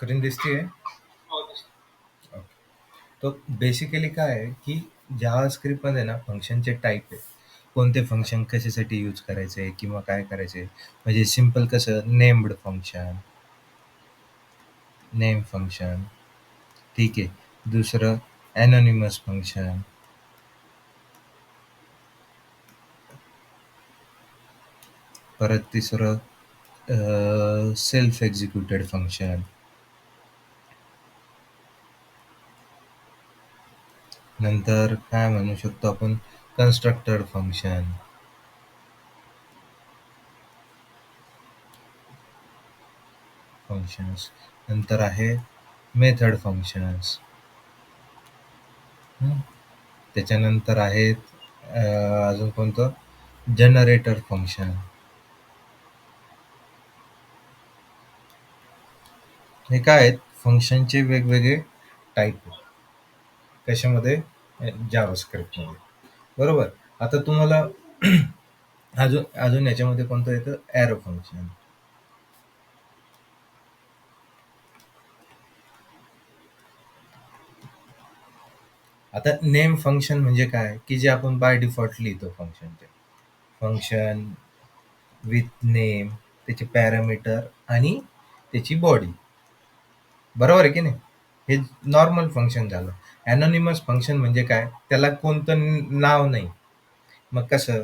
Screen दिसतीये? तो basically काय आहे, की जावास्क्रिप्टमध्ये ना फंक्शनचे टाइप आहे. कोणते फंक्शन कशासाठी यूज करायचे किंवा काय करायचे. म्हणजे सिंपल कसं नेम्ड फंक्शन, नेम फंक्शन, ठीक आहे. दुसरं एनोनिमस फंक्शन, परत तिसरं सेल्फ एक्झिक्युटेड फंक्शन, नंतर काय म्हणू शकतो आपण कन्स्ट्रक्टर फंक्शन, फंक्शन्स, नंतर आहे मेथड फंक्शन्स. त्याच्यानंतर आहेत अजून कोणतं जनरेटर फंक्शन. हे काय आहेत फंक्शनचे वेगवेगळे टाईप कशामध्ये जावास्क्रिप्टमध्ये. बरोबर. आता तुम्हाला अजून अजून याच्यामध्ये कोणतं येतं एरो फंक्शन. आता नेम फंक्शन म्हणजे काय की जे आपण बाय डिफॉल्ट लिहितो फंक्शनचे. फंक्शन विथ नेम, त्याचे पॅरामीटर आणि त्याची बॉडी. बरोबर आहे की नाही. हे नॉर्मल फंक्शन झालं. अनोनिमस फंक्शन म्हणजे काय, त्याला कोणतं नाव नाही. मग कसं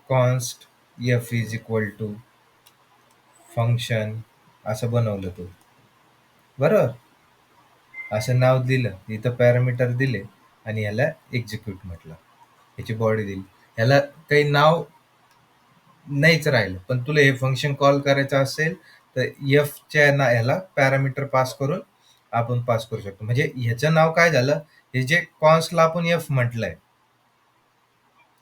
const F is equal to function असं बनवलं तू. बरोबर. असं नाव दिलं, इथं पॅरामीटर दिले आणि याला एक्झिक्यूट म्हटलं, याची बॉडी दिली. याला काही नाव नाहीच राहिलं, पण तुला हे फंक्शन कॉल करायचं असेल तर एफच्या ना ह्याला पॅरामीटर पास करून आपण पास करू शकतो. म्हणजे ह्याचं नाव काय झालं, हे जे कॉन्स्टला आपण एफ म्हटलंय,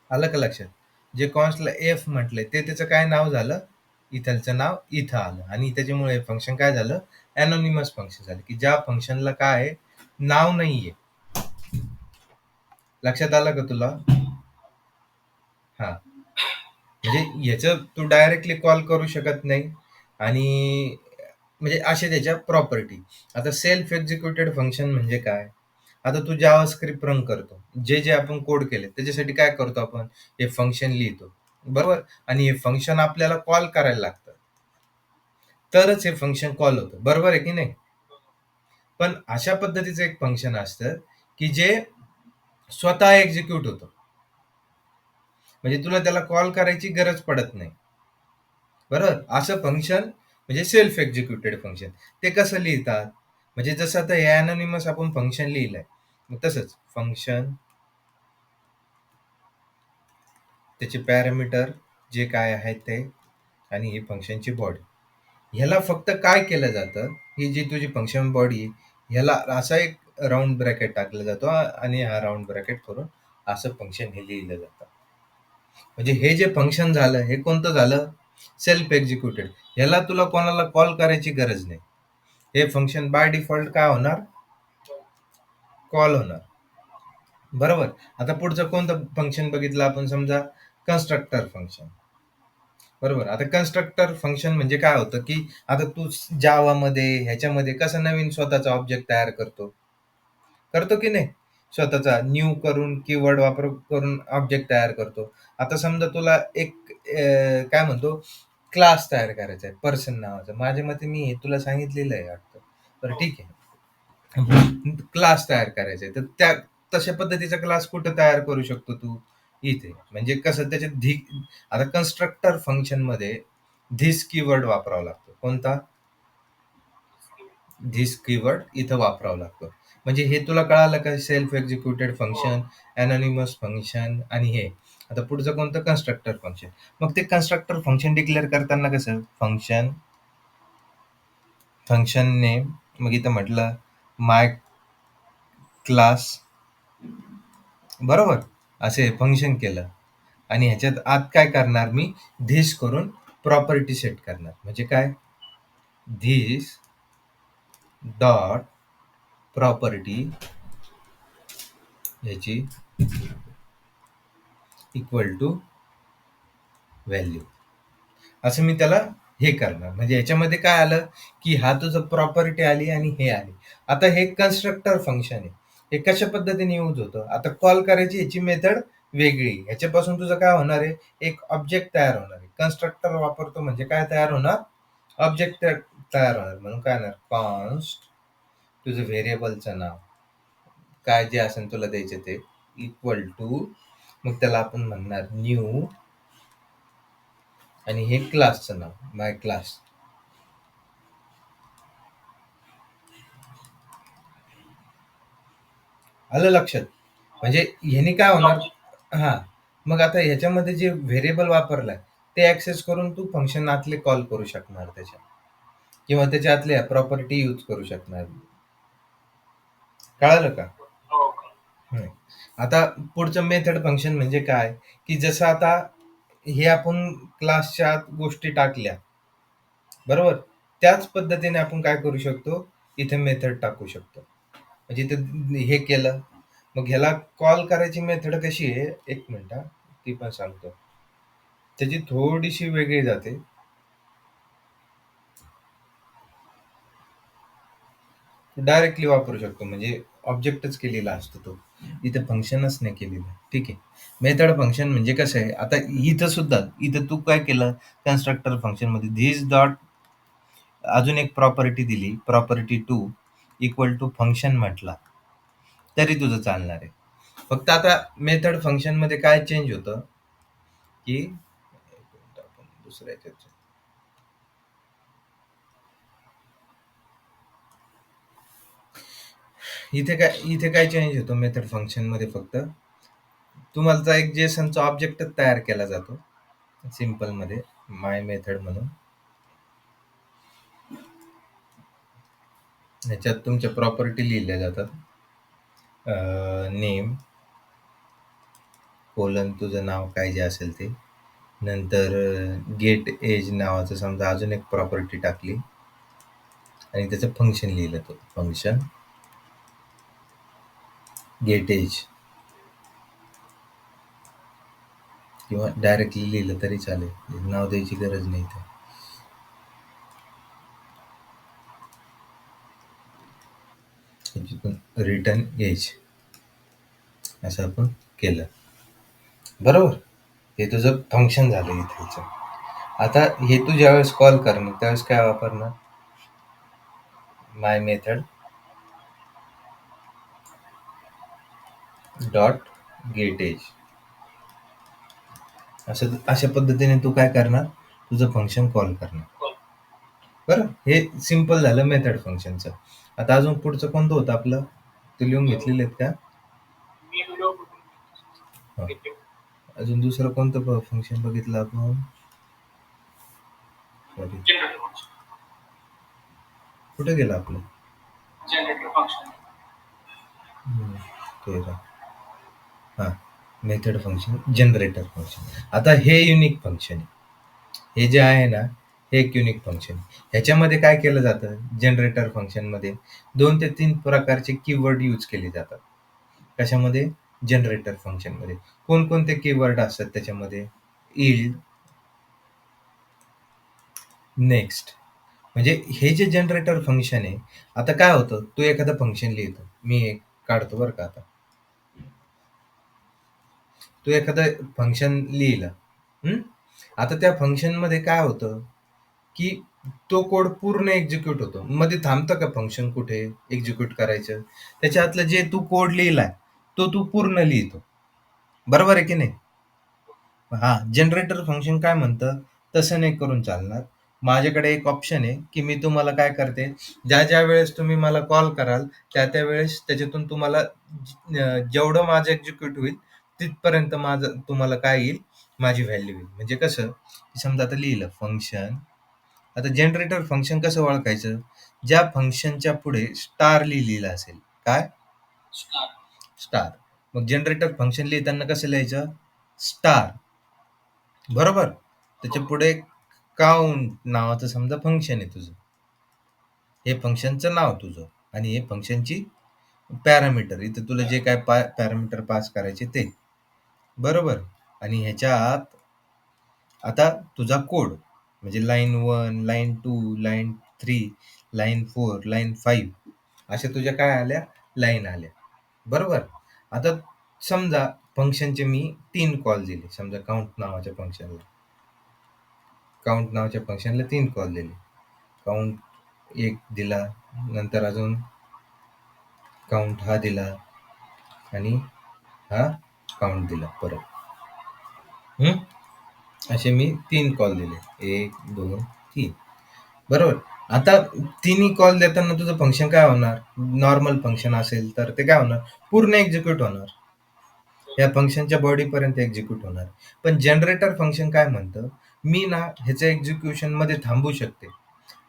आलं का लक्षात. जे कॉन्स्टला एफ म्हटलंय ते त्याचं काय नाव झालं, इथलचं नाव इथं आलं आणि त्याच्यामुळे हे फंक्शन काय झालं, अनोनिमस फंक्शन झालं, की ज्या फंक्शनला काय आहे, नाव नाहीये. लक्षात आलं का तुला. हा, म्हणजे ह्याचं तू डायरेक्टली कॉल करू शकत नाही. आणि म्हणजे अशा त्याच्या प्रॉपर्टी. आता सेल्फ एक्झिक्युटेड फंक्शन म्हणजे काय. आता तू जावास्क्रिप्ट रन करतो, जे जे आपण कोड केले त्याच्यासाठी काय करतो आपण, हे फंक्शन लिहितो. बरोबर. आणि हे फंक्शन आपल्याला कॉल करायला लागतं, तरच हे फंक्शन कॉल होतं. बरोबर आहे की नाही. पण अशा पद्धतीचं एक फंक्शन असतं की जे स्वतः एक्झिक्यूट होतं. म्हणजे तुला त्याला कॉल करायची गरज पडत नाही. बरोबर. असं फंक्शन म्हणजे सेल्फ एक्झिक्युटेड फंक्शन. ते कसं लिहितात, म्हणजे जसं आता हे अनोनिमस आपण फंक्शन लिहिलंय, मग तसंच फंक्शन, त्याचे पॅरामीटर जे काय आहेत ते, आणि ही फंक्शनची बॉडी. ह्याला फक्त काय केलं जातं, ही जी तुझी फंक्शन बॉडी, ह्याला असा एक राऊंड ब्रॅकेट टाकला जातो आणि हा राऊंड ब्रॅकेट करून असं फंक्शन हे लिहिलं जातं. म्हणजे हे जे फंक्शन झालं हे कोणतं झालं, सेल्फ एक्झिक्युटेड. ह्याला तुला कोणाला कॉल करायची गरज नाही. हे फंक्शन बाय डिफॉल्ट काय होणार, कॉल होणार. बरोबर. आता पुढचं कोणतं फंक्शन बघितलं आपण, समजा कन्स्ट्रक्टर फंक्शन. बरोबर. आता कन्स्ट्रक्टर फंक्शन म्हणजे काय होतं, की आता तू जावामध्ये ह्याच्यामध्ये कसं नवीन स्वतःचा ऑब्जेक्ट तयार करतो, करतो की नाही. स्वतःचा न्यू करून कीवर्ड वापर करून ऑब्जेक्ट तयार करतो. आता समजा तुला एक काय म्हणतो क्लास तयार करायचा आहे पर्सन नावाचा. माझ्या मते मी हे तुला सांगितलेलं आहे वाटतं. तर ठीक आहे. क्लास तयार करायचा आहे, तर त्या तशा पद्धतीचा क्लास कुठं तयार करू शकतो तू, इथे. म्हणजे कसं त्याच्यात आता कन्स्ट्रक्टर फंक्शन मध्ये धिस कीवर्ड वापरावा लागतो. कोणता, धिस कीवर्ड इथं वापरावा लागतो. म्हणजे हे तुला कळालं का, self executed function, anonymous function आणि हे. आता पुढचं कोणतं, कन्स्ट्रक्टर फंक्शन. मग ते कन्स्ट्रक्टर फंक्शन डिक्लेअर करताना कसं, फंक्शन, फंक्शन नेम, मग इथं म्हटलं माय क्लास. बरोबर. असे फंक्शन केलं आणि ह्याच्यात आत काय करणार मी, धिस करून प्रॉपर्टी सेट करणार. म्हणजे काय, धिस डॉट प्रॉपर्टी ह्याची इक्वल टू व्हॅल्यू, असं मी त्याला हे करणार. म्हणजे याच्यामध्ये काय आलं, की हा तुझं प्रॉपर्टी आली आणि हे आली. आता हे कन्स्ट्रक्टर फंक्शन आहे. हे कशा पद्धतीने यूज होतं? आता कॉल करायची ह्याची मेथड वेगळी. ह्याच्यापासून तुझं काय होणार आहे? एक ऑब्जेक्ट तयार होणार आहे. कन्स्ट्रक्टर वापरतो म्हणजे काय तयार होणार? ऑब्जेक्ट तयार होणार. म्हणून काय होणार? कॉन्स्ट तुझं व्हेरिएबलचं नाव काय जे असेल तुला द्यायचे ते इक्वल टू, मग त्याला आपण म्हणणार न्यू आणि हे क्लासचं नाव माय क्लास. आलं लक्षात? म्हणजे ह्याने काय होणार? हा, मग आता ह्याच्यामध्ये जे व्हेरिएबल वापरलाय ते ऍक्सेस करून तू फंक्शन आतले कॉल करू शकणार त्याच्या, किंवा त्याच्या आतल्या प्रॉपर्टी यूज करू शकणार. कळालं का? हम्म. आता पुढचं मेथड फंक्शन म्हणजे काय, की जसं आता हे आपण क्लासच्या आत गोष्टी टाकल्या, बरोबर, त्याच पद्धतीने आपण काय करू शकतो, इथे मेथड टाकू शकतो. म्हणजे इथे हे केलं, मग ह्याला कॉल करायची मेथड कशी आहे, एक मिनिट हा, ती पण सांगतो. त्याची थोडीशी वेगळी जाते. डायरेक्टली वापरू शकतो, म्हणजे ऑब्जेक्टच केलेला असतो तो, इथे फंक्शनच नाही केलेलं. ठीक आहे. मेथड फंक्शन म्हणजे कसं आहे, आता इथं सुद्धा इथं तू काय केलं, कन्स्ट्रक्टर फंक्शन मध्ये धिस डॉट अजून एक प्रॉपर्टी दिली, property to equal to function म्हटला तरी तुझं चालणार आहे. फक्त आता मेथड फंक्शन मध्ये काय चेंज होतं, की आपण दुसऱ्या याच्यात इथे काय चेंज होतो मेथड फंक्शन मध्ये, फक्त तुम्हाला एक जेसनचा ऑब्जेक्ट तयार केला जातो सिंपल मध्ये, माय मेथड म्हणून. ह्याच्यात तुमच्या प्रॉपर्टी लिहिल्या जातात, नेम कोलन तुझं नाव काय जे असेल ते, नंतर गेट एज नावाचं समजा अजून एक प्रॉपर्टी टाकली आणि त्याचं फंक्शन लिहिलं, तो फंक्शन गेट एज, किंवा डायरेक्टली लिहिलं तरी चालेल, नाव द्यायची गरज नाही. रिटर्न एज असं आपण केलं, बरोबर. हे तुझं फंक्शन झालं इथेच. आता हे तू ज्यावेळेस कॉल करणार त्यावेळेस काय वापरणार, माय मेथड डॉट गेट एज, असं अशा पद्धतीने तू काय करणार, तुझं फंक्शन कॉल करणार. बरं, हे सिंपल झालं मेथड फंक्शनचं. आता अजून पुढचं कोणतं होतं आपलं, तू लिहून घेतलेले आहेत का? हा. अजून दुसरं कोणतं फंक्शन बघितलं आपण? सॉरी, कुठे गेलं आपलं जनरेटर फंक्शन? हा, मेथड फंक्शन जनरेटर फंक्शन. आता हे युनिक फंक्शन आहे, हे जे आहे ना, हे एक युनिक फंक्शन. ह्याच्यामध्ये काय केलं जातं, जनरेटर फंक्शन मध्ये 2 ते 3 प्रकारचे कीवर्ड यूज केले जातात. कशामध्ये, जनरेटर फंक्शन मध्ये कोणकोणते कीवर्ड असतात त्याच्यामध्ये, इल्ड, नेक्स्ट. म्हणजे हे जे जनरेटर फंक्शन आहे, आता काय होतं, तू एखादं फंक्शन लिहितो, मी एक काढतो बरं का. आता तू एखादं फंक्शन लिहिलं, हम्म? आता त्या फंक्शन मध्ये काय होतं, की तो कोड पूर्ण एक्झिक्यूट होतो, मध्ये थांबतं का फंक्शन कुठे एक्झिक्यूट करायचं, त्याच्यातलं जे तू कोड लिहिलाय तो तू पूर्ण लिहितो, बरोबर आहे की नाही? हा, जनरेटर फंक्शन काय म्हणतं, तसं नाही करून चालणार. माझ्याकडे एक ऑप्शन आहे, की मी तुम्हाला काय करते, ज्या ज्या वेळेस तुम्ही मला कॉल कराल त्या त्या वेळेस त्याच्यातून तुम्हाला जेवढं माझं एक्झिक्यूट होईल तिथपर्यंत माझं तुम्हाला काय येईल, माझी व्हॅल्यू येईल. म्हणजे कसं, की समजा आता लिहिलं फंक्शन, आता जनरेटर फंक्शन कसं ओळखायचं, ज्या फंक्शनच्या पुढे स्टार लिहिलेलं असेल, काय स्टार, मग जनरेटर फंक्शन लिहिताना कसं लिहायचं, स्टार, बरोबर. त्याच्या पुढे काउंट नावाचं समजा फंक्शन आहे तुझं, हे फंक्शनचं नाव तुझं, आणि हे फंक्शनची पॅरामीटर, इथे तुला जे काय पॅरामीटर पास करायचे ते, बरोबर. आणि ह्याच्या आत आता तुझा कोड, म्हणजे line 1, line 2, line 3, line 4, line 5 अशा तुझ्या काय आल्या? लाईन आल्या. बरोबर? आता समजा फंक्शनचे मी 3 कॉल दिले. समजा काउंट नावाच्या फंक्शनला 3 कॉल दिले. काउंट 1 दिला, नंतर अजून काउंट हा दिला आणि हा काउंट दिला परत. हं? असे मी 3 कॉल दिले. 1, 2, 3. बरोबर. आता तिन्ही कॉल देताना तुझं फंक्शन काय होणार? नॉर्मल फंक्शन असेल तर ते काय होणार? पूर्ण एक्झिक्यूट होणार. या फंक्शनच्या बॉडीपर्यंत एक्झिक्यूट होणार. पण जनरेटर फंक्शन काय म्हणतं? मी ना ह्याचं एक्झिक्युशन मध्ये थांबू शकते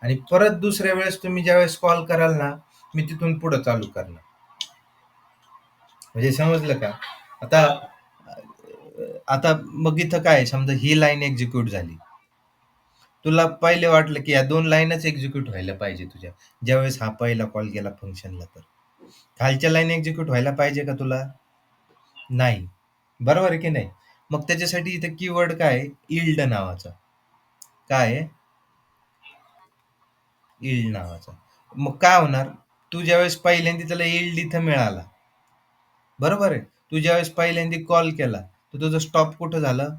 आणि परत दुसऱ्या वेळेस तुम्ही ज्यावेळेस कॉल कराल ना, मी तिथून पुढे चालू करणार. म्हणजे समजलं का? आता आता मग इथं काय आहे, समजा ही लाईन एक्झिक्यूट झाली. तुला पहिले वाटलं की या 2 लाईनच एक्झिक्यूट व्हायला पाहिजे तुझ्या. ज्यावेळेस हा पहिला कॉल गेला फंक्शनला तर. खालच्या लाईन एक्झिक्यूट व्हायला पाहिजे का तुला? नाही. बरोबर आहे की नाही? मग त्याच्यासाठी इथे कीवर्ड काय आहे? यील्ड नावाचा. काय आहे? यील्ड नावाचा. मग काय होणार? तू ज्यावेळेस पहिल्यांदा त्याला यील्ड इथं मिळाला. बरोबर आहे? तू ज्यावेळेस पहिल्यांदा कॉल केला, तर तुझं स्टॉप कुठं झालं?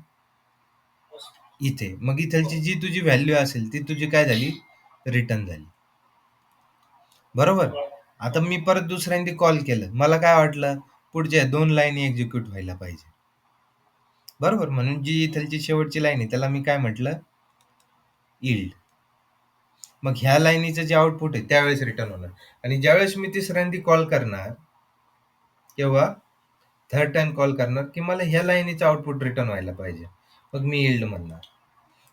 इथे. मग इथलची जी तुझी व्हॅल्यू असेल ती तुझी काय झाली? रिटर्न झाली. बरोबर? आता मी परत दुसऱ्यांदा कॉल केलं. मला काय वाटलं? पुढच्या 2 लाईनी एक्झिक्यूट व्हायला पाहिजे. बरोबर? म्हणून जी इथलची शेवटची लाईन आहे त्याला मी काय म्हटलं? यील्ड. मग ह्या लाईनीचं जे आउटपुट आहे त्यावेळेस रिटर्न होणार. आणि ज्यावेळेस मी तिसऱ्यांदा कॉल करणार, तेव्हा थर्ड टाइम कॉल करणार की मला ह्या लाईनीचं आउटपुट रिटर्न व्हायला पाहिजे. मग मी यील्ड म्हणणार.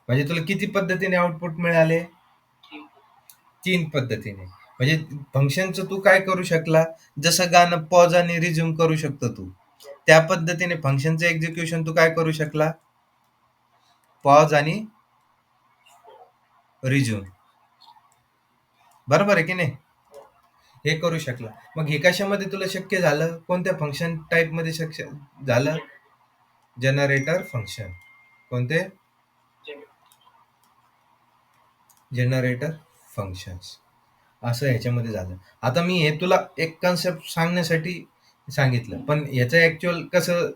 म्हणजे तुला किती पद्धतीने आउटपुट मिळाले? 3 पद्धतीने. म्हणजे फंक्शनचं तू काय करू शकला? जसं गाणं पॉज आणि रिझ्यूम करू शकतो तू. त्या पद्धतीने फंक्शनचं एक्झिक्युशन तू काय करू शकला? पॉज आणि रिझ्यूम. बरोबर आहे की नाही? हे करू शकला. मग हे कशामध्ये तुला शक्य झालं? कोणत्या फंक्शन टाइपमध्ये शक्य झालं? Generator function. कोणते? Generator functions. असं ह्याच्यामध्ये झालं. आता मी हे तुला एक कन्सेप्ट सांगण्यासाठी सांगितलं. पण ह्याचं ॲक्चुअल कसं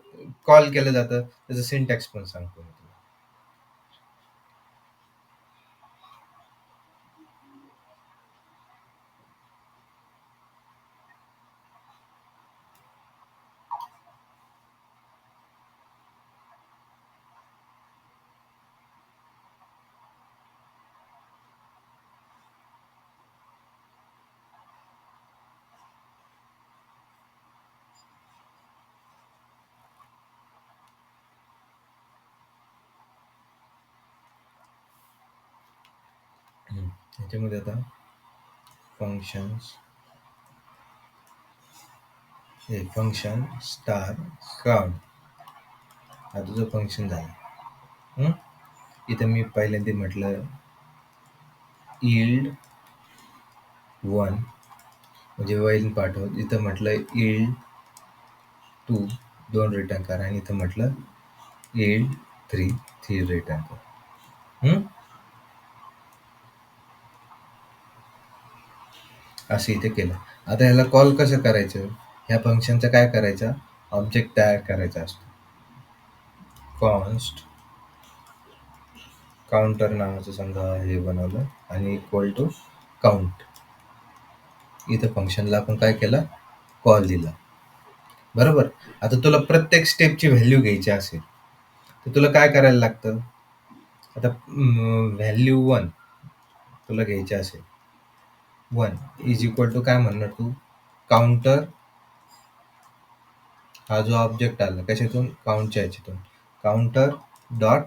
कॉल केलं जातं, त्याचं सिंटॅक्स पण सांगतो मी तुला. ह्याच्यामध्ये आता फंक्शन्स हे फंक्शन स्टार काउंट हा तुझं फंक्शन झालं. हं? इथं मी पहिल्यांदा म्हटलं यील्ड 1 म्हणजे वैल पाठव. इथं म्हटलं यील्ड 2 2 रिटर्न करा आणि इथं म्हटलं यील्ड 3 3 रिटर्न करा. हं? असं इथे केलं. आता ह्याला कॉल कसं करायचं? ह्या फंक्शनचं काय करायचं? ऑब्जेक्ट तयार करायचा असतो. कॉन्स्ट काउंटर नावाचं समजा हे बनवलं आणि इक्वल टू काउंट. इथं फंक्शनला आपण काय केलं? कॉल दिला. बरोबर? आता तुला प्रत्येक स्टेपची व्हॅल्यू घ्यायची असेल, तर तुला काय करायला लागतं? आता व्हॅल्यू 1 तुला घ्यायची असेल. 1 इज इक्वल टू काय म्हणणार तू? काउंटर हा जो ऑब्जेक्ट आला कशातून? काउंटच्या ह्याच्यातून. Counter dot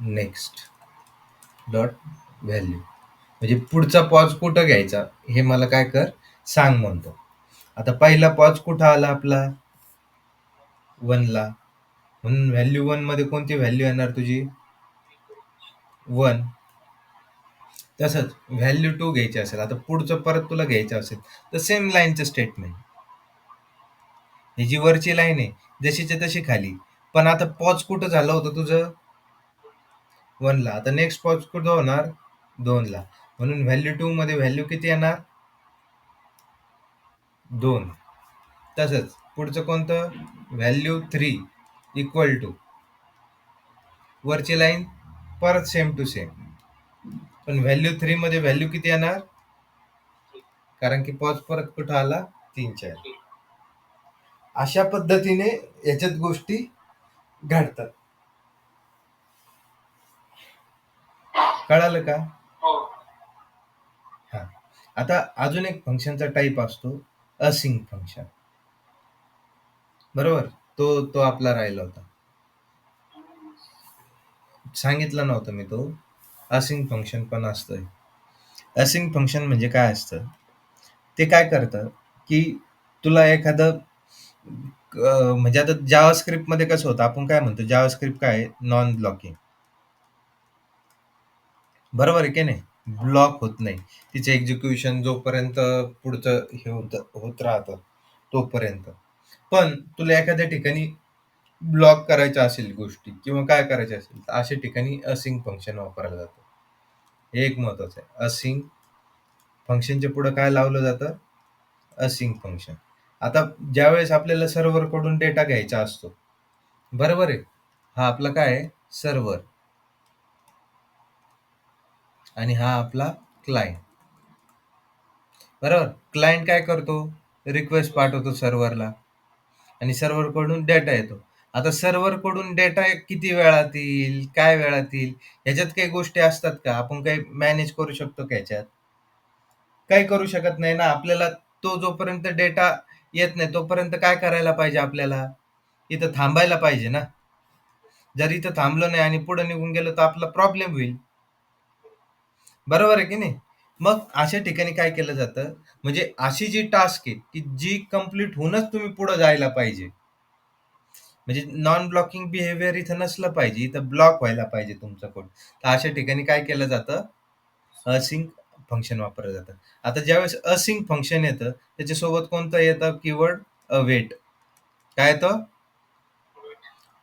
next dot value. म्हणजे पुढचा पॉज कुठं घ्यायचा हे मला काय कर? सांग म्हणतो. आता पहिला पॉज कुठं आला आपला? 1 ला. म्हणून व्हॅल्यू 1 मध्ये कोणती व्हॅल्यू येणार तुझी? 1. तसंच व्हॅल्यू 2 घ्यायची असेल, आता पुढचं परत तुला घ्यायचं असेल तर सेम लाईनचं स्टेटमेंट. ही जी वरची लाईन आहे जशीच्या तशी खाली. पण आता पॉज कुठं झालं होतं तुझं? 1 ला. आता नेक्स्ट पॉज कुठं होणार? 2 ला. म्हणून व्हॅल्यू 2 मध्ये व्हॅल्यू किती येणार? 2. तसंच पुढचं कोणतं? व्हॅल्यू 3 इक्वल टू वरची लाईन परत सेम टू सेम, पण व्हॅल्यू 3 मध्ये व्हॅल्यू किती येणार? कारण की पॉज परत कुठं आला? 3 च्या. अशा पद्धतीने याच्यात गोष्टी घडतात. कळालं का? हा. आता अजून एक फंक्शनचा टाईप असतो असिंक फंक्शन. बरोबर, तो आपला राहिला होता, सांगितलं नव्हतं मी तो. असिंक फंक्शन पण असतं. असिंक फंक्शन म्हणजे काय असतं? ते काय करतं की तुला एखादं म्हणजे आता जावा स्क्रिप्ट मध्ये कसं होतं, आपण काय म्हणतो जावा स्क्रिप्ट काय नॉन ब्लॉकिंग. बरोबर आहे की नाही? ब्लॉक होत नाही. तिचे एक्झिक्युशन जोपर्यंत पुढचं हे होत राहतं तोपर्यंत. पण तुला एखाद्या ठिकाणी ब्लॉक करायच्या असेल गोष्टी किंवा काय करायचे असेल तर अशा ठिकाणी असिंक फंक्शन वापरलं जातं. हे एक महत्वाचं आहे. असिंक फंक्शनच्या पुढे काय लावलं जातं? Async function. आता ज्यावेळेस आपल्याला सर्व्हर कडून डेटा घ्यायचा असतो, बरोबर आहे, हा आपला काय आहे? सर्व्हर. आणि हा आपला क्लायंट. बरोबर, क्लायंट काय करतो? रिक्वेस्ट पाठवतो सर्व्हरला आणि सर्व्हर कडून डेटा येतो. आता सर्व्हर कडून डेटा किती वेळात येईल, काय वेळात येईल, ह्याच्यात काही गोष्टी असतात का? आपण काही मॅनेज करू शकतो का ह्याच्यात? काही करू शकत नाही ना. आपल्याला तो जोपर्यंत डेटा येत नाही तोपर्यंत काय करायला पाहिजे? आपल्याला इथं थांबायला पाहिजे ना. जर इथं थांबलो नाही आणि पुढे निघून गेलो तर आपला प्रॉब्लेम होईल. बरोबर आहे की नाही? मग अशा ठिकाणी काय केलं जातं, म्हणजे अशी जी टास्क आहे की जी कंप्लीट होऊनच तुम्ही पुढे जायला पाहिजे. म्हणजे नॉन ब्लॉकिंग बिहेवियर इथं नसलं पाहिजे, इथं ब्लॉक व्हायला पाहिजे तुमचं कोड. तर अशा ठिकाणी काय केलं जातं? असिंक फंक्शन वापरलं जातं. आता ज्यावेळेस असिंक फंक्शन येतं त्याच्यासोबत कोणतं येतं कीवर्ड? अवेट. काय येतं?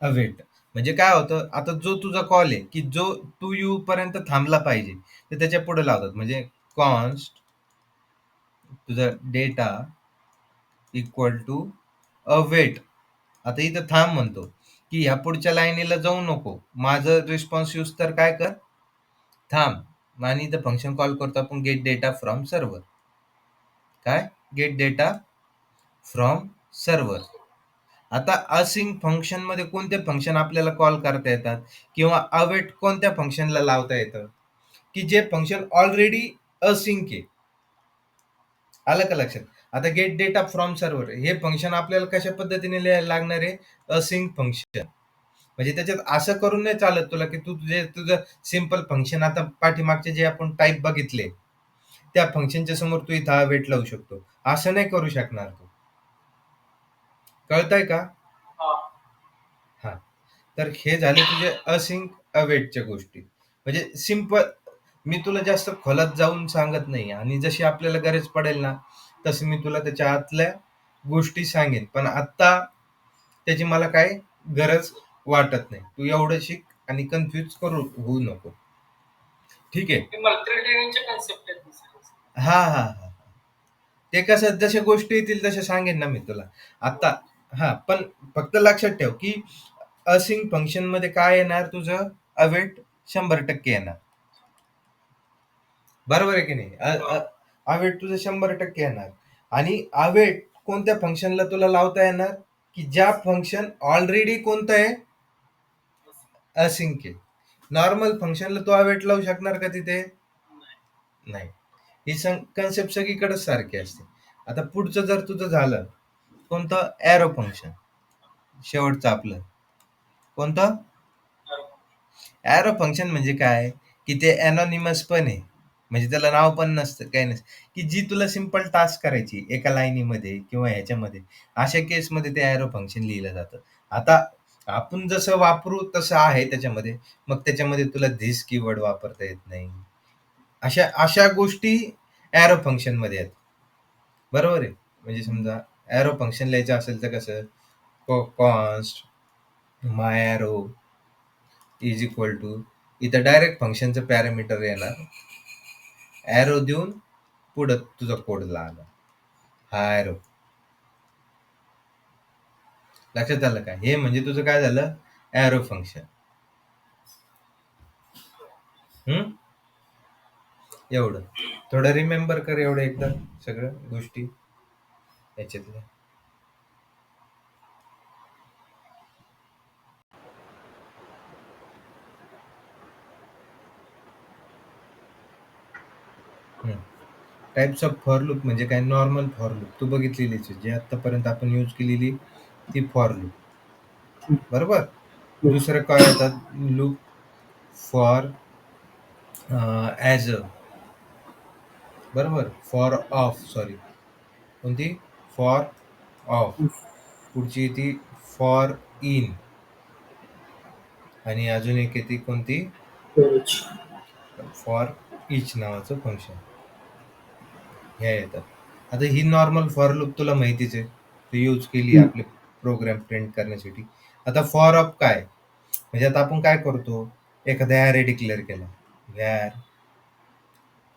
अवेट. म्हणजे काय होतं, आता जो तुझा कॉल आहे की जो तू येऊपर्यंत थांबला पाहिजे, तर त्याच्या पुढे लावतात. म्हणजे कॉन्स्ट तुझा डेटा इक्वल टू अवेट. आता इथं थांब म्हणतो की ह्या पुढच्या लाईनीला जाऊ नको, माझं रिस्पॉन्स यूज तर काय कर, थांब. आणि इथं फंक्शन कॉल करतो आपण गेट डेटा फ्रॉम सर्व्हर. काय? Gate data from server. आता असिंक फंक्शन मध्ये कोणते फंक्शन आपल्याला कॉल करता येतात किंवा अवेट कोणत्या फंक्शनला लावता येतं? की जे फंक्शन ऑलरेडी असिंक आहे. आलं का लक्षात? आता गेट डेटा फ्रॉम सर्व्हर हे फंक्शन आपल्याला कशा पद्धतीने लिहायला लागणार आहे? Async function. म्हणजे त्याच्यात असं करून नाही चालत तुला की तू तुझं सिंपल फंक्शन आता पाठीमागचे जे आपण टाईप बघितले त्या फंक्शनच्या समोर तू इथं अवेट लावू शकतो, असं नाही करू शकणार तू. कळतंय का? हा. तर हे झाले तुझे असिंक अवेटच्या गोष्टी. म्हणजे सिंपल. मी तुला जास्त खोलात जाऊन सांगत नाही आणि जशी आपल्याला गरज पडेल ना तशी मी तुला त्याच्या आतल्या गोष्टी सांगेन, पण आत्ता त्याची मला काय गरज वाटत नाही. तू एवढं शिक आणि कन्फ्यूज करू होऊ नको. ठीक आहे. मल्टी ट्रेनिंगचे कन्सेप्ट आहेत. हा हा हा. ते कसं जशा गोष्टी येतील तशा सांगेन ना मी तुला आता. हा, पण फक्त लक्षात ठेव की असिंक फंक्शन मध्ये काय येणार तुझं? अवेट 100% येणार. बरोबर आहे की नाही? अवेट तुझं 100% येणार. आणि अवेट कोणत्या फंक्शनला तुला लावता येणार? की ज्या फंक्शन ऑलरेडी कोणतं आहे? असिंक आहे. नॉर्मल फंक्शनला तू अवेट लावू शकणार का तिथे? नाही. ही कन्सेप्ट सगळीकडेच सारखी असते. आता पुढचं जर तुझं झालं कोणतं? Arrow function. शेवटचं आपलं कोणतं? एरो फंक्शन म्हणजे काय? की ते अनॉनिमस पण आहे. म्हणजे त्याला नाव पण नसतं, काही नसतं. की जी तुला सिंपल टास्क करायची एका लाईनीमध्ये किंवा ह्याच्यामध्ये, अशा केसमध्ये ते एरो फंक्शन लिहिलं जातं. आता आपण जसं वापरू तसं आहे त्याच्यामध्ये. मग त्याच्यामध्ये तुला धिस कीवर्ड वापरता येत नाही. अशा अशा गोष्टी एरो फंक्शन मध्ये आहेत. बरोबर आहे. म्हणजे समजा एरो फंक्शन लिहायचं असेल तर कसं? Const my arrow is equal to इथं डायरेक्ट फंक्शनचं पॅरामीटर येणार, ॲरो देऊन पुढं तुझा कोड लागणार. हा ॲरो लक्षात आलं का? हे म्हणजे तुझं काय झालं, ॲरो फंक्शन. एवढं थोडं रिमेंबर कर, एवढं एकदा सगळं गोष्टी याच्यातल्या. टाइप्स ऑफ फॉर लूप म्हणजे काय, नॉर्मल फॉर लूप तू बघितलेलीच आहे, जी आतापर्यंत आपण यूज केलेली ती फॉर लूप, बरोबर. दुसरं काय येतात लूप, फॉर ॲज अ, बरोबर. फॉर ऑफ, सॉरी, कोणती, फॉर ऑफ. पुढची ती फॉर इन, आणि अजून एक येते कोणती, फॉर इच नावाचं फंक्शन. ह्या येतात. आता ही नॉर्मल फॉर लूप तुला माहितीच आहे, तू यूज केली आपले प्रोग्राम प्रिंट करण्यासाठी. आता फॉर ऑफ काय, म्हणजे आता आपण काय करतो, एखादा ॲरे डिक्लेअर केला, var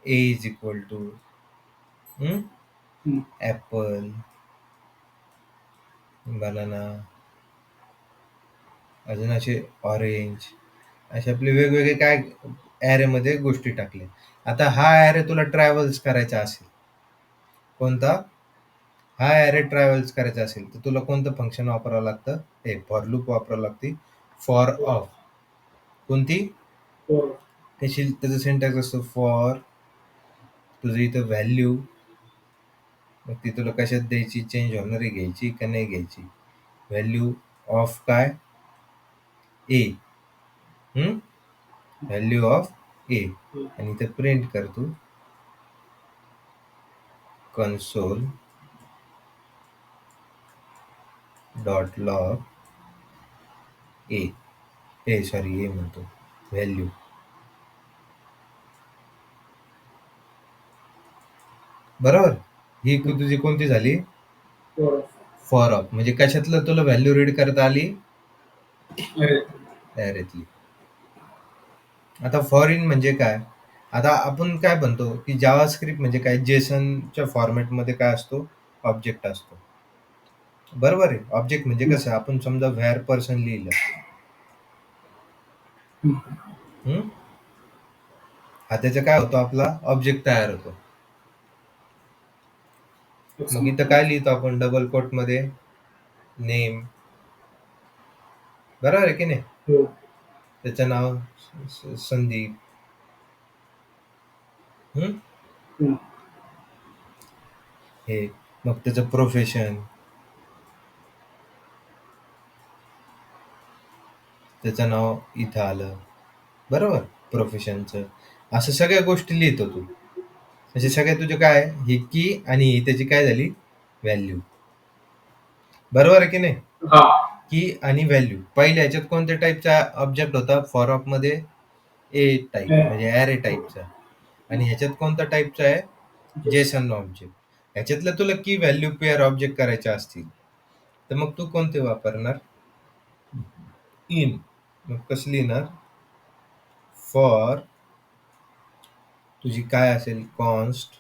A is equal to apple, banana, अजून असे ऑरेंज, असे आपले वेगवेगळे काय ॲरेमध्ये गोष्टी टाकल्या. आता हा ॲरे तुला ट्रॅव्हल्स करायचा असेल, कोणता, हा ॲरे ट्रॅव्हल्स करायचा असेल तर तुला कोणतं फंक्शन वापरावं लागतं, हे फॉर लूप वापरावं लागते, फॉर ऑफ. कोणती, त्याची त्याचं सिंटॅक्स असतो फॉर, तुझं इथं व्हॅल्यू, मग ती तुला कशात द्यायची, चेंज होणारी घ्यायची का नाही घ्यायची, व्हॅल्यू ऑफ काय, ए, व्हॅल्यू ऑफ ए, आणि इथं प्रिंट कर तू कन्सोल डॉट लॉग ए सॉरी ए म्हणतो, व्हॅल्यू, बरोबर. ही तुझी कोणती झाली, फॉर ऑफ. म्हणजे कशातलं तुला व्हॅल्यू रीड करता आली, ॲरेतली. आता फॉर इन म्हणजे काय, आता आपण काय म्हणतो की जावा स्क्रिप्ट म्हणजे काय, जेसनच्या फॉर्मॅटमध्ये काय असतो, ऑब्जेक्ट असतो, बरोबर आहे. ऑब्जेक्ट म्हणजे कसं, आपण समजा व्हॅर पर्सन लिहिलं, हा त्याचा काय होतो, आपला ऑब्जेक्ट तयार होतो. मग इथं काय लिहितो आपण, डबल कोट मध्ये नेम, बरोबर आहे की नाही, त्याचं नाव संदीप, हे, मग त्याचं प्रोफेशन, त्याचं नाव इथं आलं, बरोबर, प्रोफेशनचं. असं सगळ्या गोष्टी लिहितो तू, म्हणजे सगळ्या तुझे काय, ही की आणि ही त्याची काय झाली, व्हॅल्यू, बरोबर आहे की नाही. की आणि व्हॅल्यू, पहिल्या ह्याच्यात कोणत्या टाईपचा ऑब्जेक्ट होता, फॉर ऑफ मध्ये ए टाईप म्हणजे ॲरे टाईपचा, आणि ह्याच्यात कोणत्या टाईपचा आहे, जेसन ऑब्जेक्ट. ह्याच्यातलं तुला की व्हॅल्यू पेअर ऑब्जेक्ट करायच्या असतील तर मग तू कोणते वापरणार, इन. मग कसं लिहिणार, फॉर तुझी काय असेल, कॉन्स्ट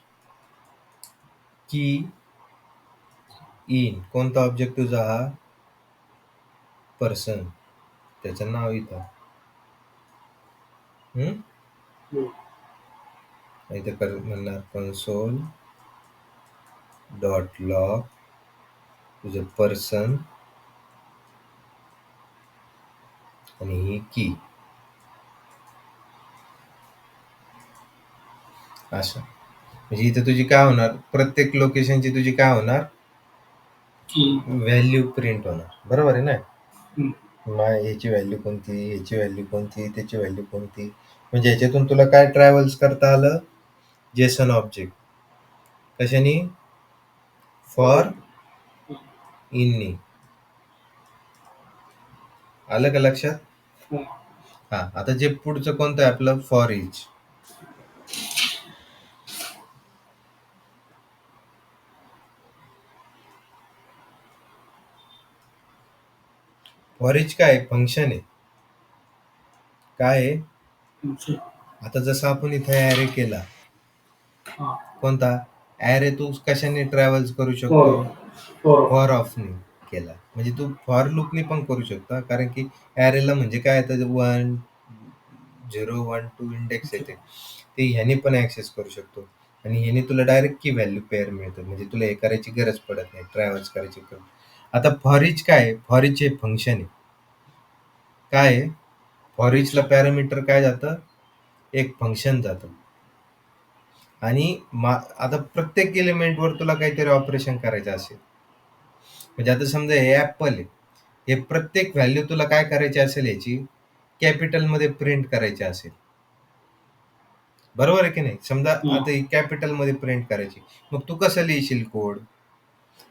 की इन, कोणता ऑब्जेक्ट तुझा, हा पर्सन, त्याचं नाव इथं, इथं कर म्हणणार कन्सोल डॉट लॉग तुझं पर्सन आणि ही की, असं. म्हणजे इथं तुझी काय होणार, प्रत्येक लोकेशनची तुझी काय होणार, व्हॅल्यू प्रिंट होणार, बरोबर आहे ना. ह्याची व्हॅल्यू कोणती, ह्याची व्हॅल्यू कोणती, त्याची व्हॅल्यू कोणती, म्हणजे ह्याच्यातून तुला काय ट्रॅव्हल्स करता आलं, जेसन ऑब्जेक्ट, कशाने, फॉर इननी. आलं का लक्षात. हा, आता जे पुढचं कोणतं आहे आपलं, फॉर इच. फॉर इच काय फंक्शन आहे, काय आहे, अच्छा. आता जसं आपण इथे ॲरे केला, हां. कोणता ॲरे तू कशाने ट्रॅव्हल्स करू शकतो? फॉर फॉर फॉर ऑफनी केला. म्हणजे तू फॉर लूपनी पण करू शकतो हां. कारण की ॲरेला म्हणजे काय येतं 1, 0, 1, 2 इंडेक्स अच्छा. येते. ते ह्याने पण ॲक्सेस करू शकतो आणि ह्याने तुला डायरेक्ट की व्हॅल्यू पेअर मिळतं. म्हणजे तुला हे करायची गरज पडत नाही. ट्रॅव्हल्स करायची गरज. आता फॉर ईच काय आहे? फॉर ईच हे फंक्शन आहे. काय आहे? फॉर ईचला अच्छा. पॅरामीटर काय जातं? एक फंक्शन जातं आणि आता प्रत्येक एलिमेंटवर तुला काहीतरी ऑपरेशन करायचं असेल. म्हणजे आता समजा हे ॲपल आहे. हे प्रत्येक व्हॅल्यू तुला काय करायची असेल याची कॅपिटलमध्ये प्रिंट करायची असेल. बरोबर आहे की नाही? समजा हां. आता ही कॅपिटलमध्ये प्रिंट करायची. मग तू कसं लिहिशील कोड?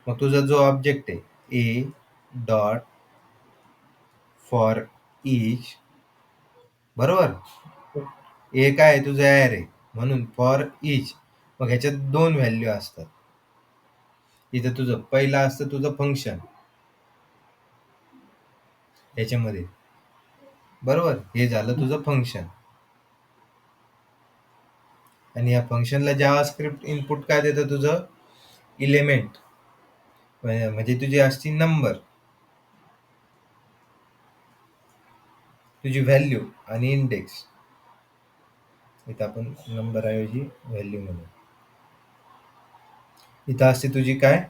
मग तुझा जो ऑब्जेक्ट आहे ए डॉट फॉर ईच बरोबर? ए काय आहे तुझं ॲरे म्हणून फॉर ईच. मग ह्याच्यात 2 व्हॅल्यू असतात. इथं तुझं पहिलं असतं तुझं फंक्शन ह्याच्यामध्ये. बरोबर? हे झालं तुझं फंक्शन आणि या फंक्शनला जावास्क्रिप्ट इनपुट काय देतं तुझं? एलिमेंट म्हणजे तुझी असती नंबर, तुझी व्हॅल्यू आणि इंडेक्स. इथं आपण नंबर ऐवजी व्हॅल्यू म्हणू. इथं असते तुझी काय?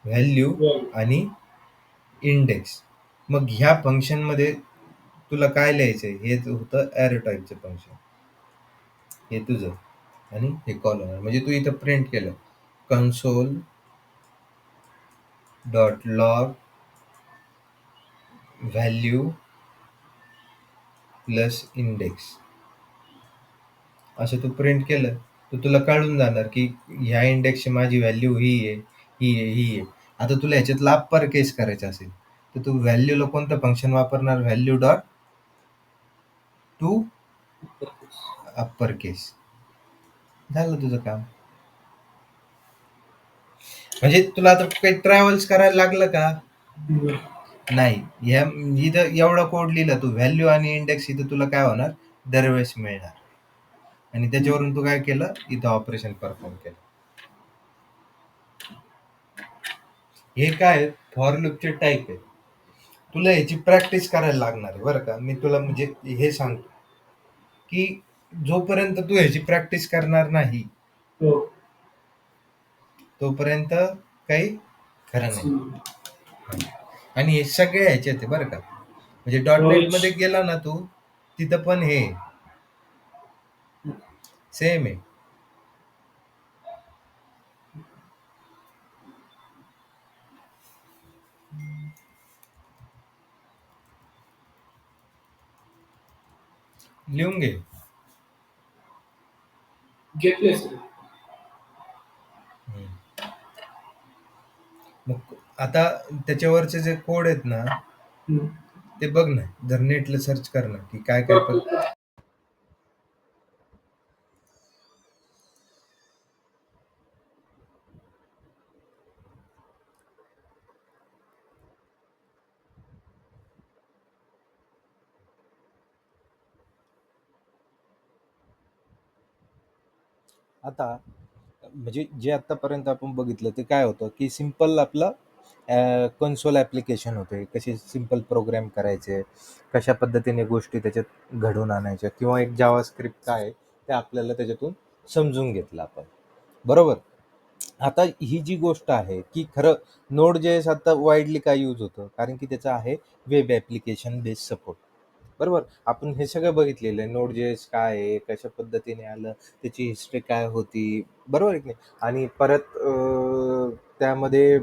व्हॅल्यू वेल. आणि इंडेक्स. मग ह्या फंक्शनमध्ये तुला काय लिहायचंय? हे होतं एरो टाइपचं फंक्शन. हे तुझं आणि हे कॉलम म्हणजे तू इथं प्रिंट केलं console dot log value plus index असं तू प्रिंट केलं तर तुला कळून जाणार की ह्या इंडेक्सची माझी व्हॅल्यू ही आहे, ही आहे, ही आहे. आता तुला ह्याच्यातला अप्पर केस करायचं असेल तर तू व्हॅल्यूला कोणतं फंक्शन वापरणार? व्हॅल्यू डॉट टू अप्पर केस. झालं तुझं काम. म्हणजे तुला आता काही ट्रॅव्हल्स करायला लागलं का? नाही. ह्या इथं एवढा कोड लिहिला तू व्हॅल्यू आणि इंडेक्स इथं तुला काय होणार? दरवेळेस मिळणार आणि त्याच्यावरून तू काय केलं? इथं ऑपरेशन परफॉर्म केलं. हे काय फॉर लूपचे टाईप आहे. तुला ह्याची प्रॅक्टिस करायला लागणार आहे बरं का. मी तुला म्हणजे हे सांगतो की जोपर्यंत तू ह्याची प्रॅक्टिस करणार नाही हो. तोपर्यंत काही खरं नाही. हं. आणि हे सगळे ह्याच्यात आहे बरं का. म्हणजे डॉट नेट फॉरेच. मध्ये गेला ना तू तिथं पण हे सेम आहे. लिहून घे. घेतले सर. हम्म. मग आता त्याच्यावरचे जे कोड आहेत ना हं. ते बघ ना. जर नेटला सर्च कर ना की काय काय पण. बघतो. आता म्हणजे जे आतापर्यंत आपण बघितलं ते काय होतं की सिम्पल आपलं कन्सोल ॲप्लिकेशन होते. कसे सिम्पल प्रोग्राम करायचे, कशा पद्धतीने गोष्टी त्याच्यात घडवून आणायच्या किंवा एक जावास्क्रिप्ट काय आहे ते आपल्याला त्याच्यातून समजून घेतलं आपण. बरोबर? आता ही जी गोष्ट आहे की खरं Node.js आता वाईडली काय यूज होतं? कारण की त्याचं आहे वेब ॲप्लिकेशन बेस्ड सपोर्ट. बरोबर? आपण हे सगळं बघितलेलं आहे. Node.js काय आहे? कशा पद्धतीने आलं? त्याची हिस्ट्री काय होती? बरोबर आहे की नाही? आणि परत त्यामध्ये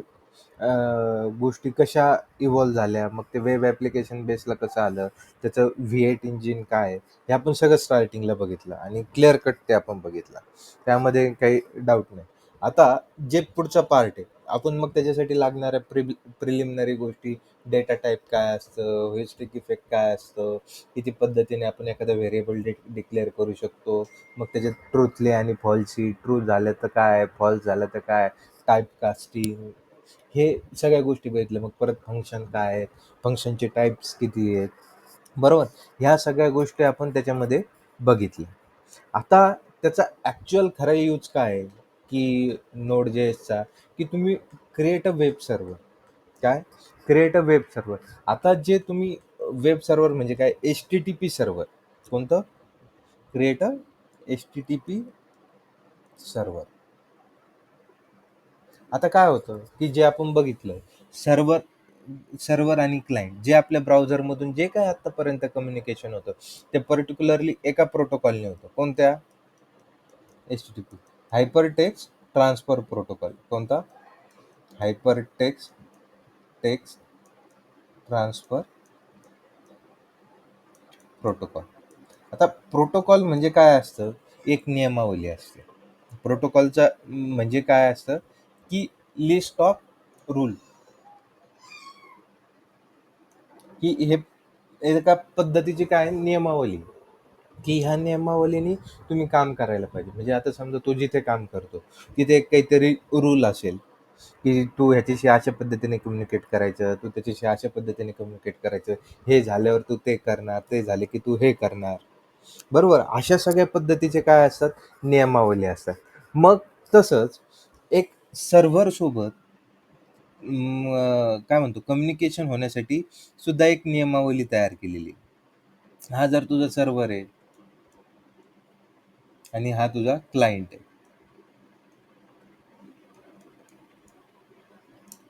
गोष्टी कशा इव्हॉल्व झाल्या, मग ते वेब ॲप्लिकेशन बेसला कसं आलं, त्याचं V8 इंजिन काय आहे, हे आपण सगळं स्टार्टिंगला बघितलं आणि क्लिअर कट ते आपण बघितलं. त्यामध्ये काही डाऊट नाही. आता जे पुढचा पार्ट आहे, आपण मग त्याच्यासाठी लागणाऱ्या प्रिलिमिनरी गोष्टी, डेटा टाइप काय असतं, हिस्ट्रिक इफेक्ट काय असतं, किती पद्धतीने आपण एखादा व्हेरिएबल डिक्लेअर करू शकतो, मग त्याच्यात ट्रूथली आणि फॉल्सी, ट्रू झालं तर काय, फॉल्स झालं तर काय, टाइप कास्टिंग, हे सगळ्या गोष्टी बघितल्या. मग परत फंक्शन काय आहे, फंक्शनचे टाइप्स किती आहेत, बरोबर. ह्या सगळ्या गोष्टी आपण त्याच्यामध्ये बघितल्या. आता त्याचा ॲक्चुअल खरा यूज काय आहे, की Node.jsचा, की तुम्ही क्रिएट अ वेब सर्व्हर. काय? Create a web server. आता जे तुम्ही वेब सर्व्हर म्हणजे काय? HTTP server. कोणतं? Create a HTTP server. आता काय होतं, की जे आपण बघितलं सर्व्हर सर्व्हर आणि क्लायंट जे आपल्या ब्राउझरमधून जे काही आतापर्यंत कम्युनिकेशन होतं, ते पर्टिक्युलरली एका प्रोटोकॉलने होतं. कोणत्या? HTTP. Hypertext transfer protocol. कोणता? Hypertext text transfer protocol. आता प्रोटोकॉल म्हणजे काय असतं? एक नियमावली असते. प्रोटोकॉलचा म्हणजे काय असतं, की लिस्ट ऑफ रूल, की हे एका पद्धतीची काय नियमावली, की ह्या नियमावलीने तुम्ही काम करायला पाहिजे. म्हणजे आता समजा तू जिथे काम करतो, तिथे एक काहीतरी रूल असेल, की तू ह्याच्याशी अशा पद्धतीने कम्युनिकेट करायचं, तू त्याच्याशी अशा पद्धतीने कम्युनिकेट करायचं, हे झाल्यावर तू ते करणार, ते झाले की तू हे करणार. बरोबर. अशा सगळ्या पद्धतीचे काय असतात? नियमावली असतात. मग तसंच एक सर्व्हरसोबत काय म्हणतो कम्युनिकेशन होण्यासाठी सुद्धा एक नियमावली तयार केलेली आहे. हा जर तुझा सर्व्हर आहे आणि हा तुझा क्लायंट आहे.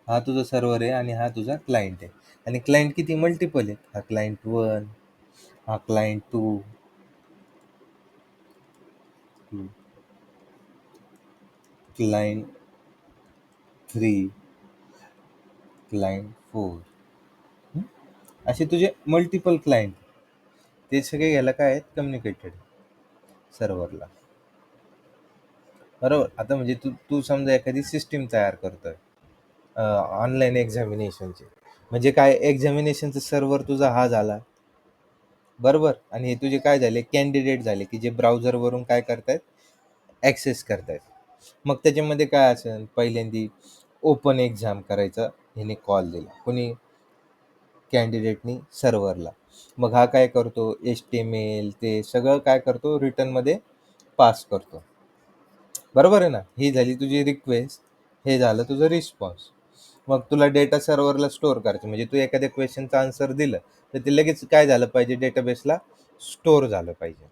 हा तुझा सर्व्हर आहे आणि हा तुझा क्लायंट आहे. आणि क्लायंट किती मल्टिपल आहेत. हा क्लायंट 1, हा क्लायंट 2, क्लायंट 3, क्लायंट 4. असे तुझे मल्टिपल क्लायंट. ते सगळे याला काय आहेत? कम्युनिकेटेड सर्व्हरला. बरोबर. आता म्हणजे तू तू समजा एखादी सिस्टीम तयार करतोय ऑनलाईन एक्झामिनेशनची. म्हणजे काय एक्झामिनेशनचा सर्व्हर तुझा हा झाला. बरोबर. आणि हे तुझे काय झाले कॅन्डिडेट झाले, की जे ब्राउझरवरून काय करतायत ॲक्सेस करतायत. मग त्याच्यामध्ये काय असेल पहिल्यांदी ओपन एक्झाम करायचा ह्याने कॉल दिला. कोणी? कॅन्डिडेटनी सर्व्हरला. मग हा काय करतो HTML ते सगळं काय करतो रिटर्नमध्ये पास करतो. बरोबर आहे ना? ही झाली तुझी रिक्वेस्ट, हे झालं तुझं रिस्पॉन्स. मग तुला डेटा सर्व्हरला स्टोअर करायचं म्हणजे तू एखाद्या क्वेश्चनचं आन्सर दिलं, तर ते लगेच काय झालं पाहिजे डेटाबेसला स्टोअर झालं पाहिजे.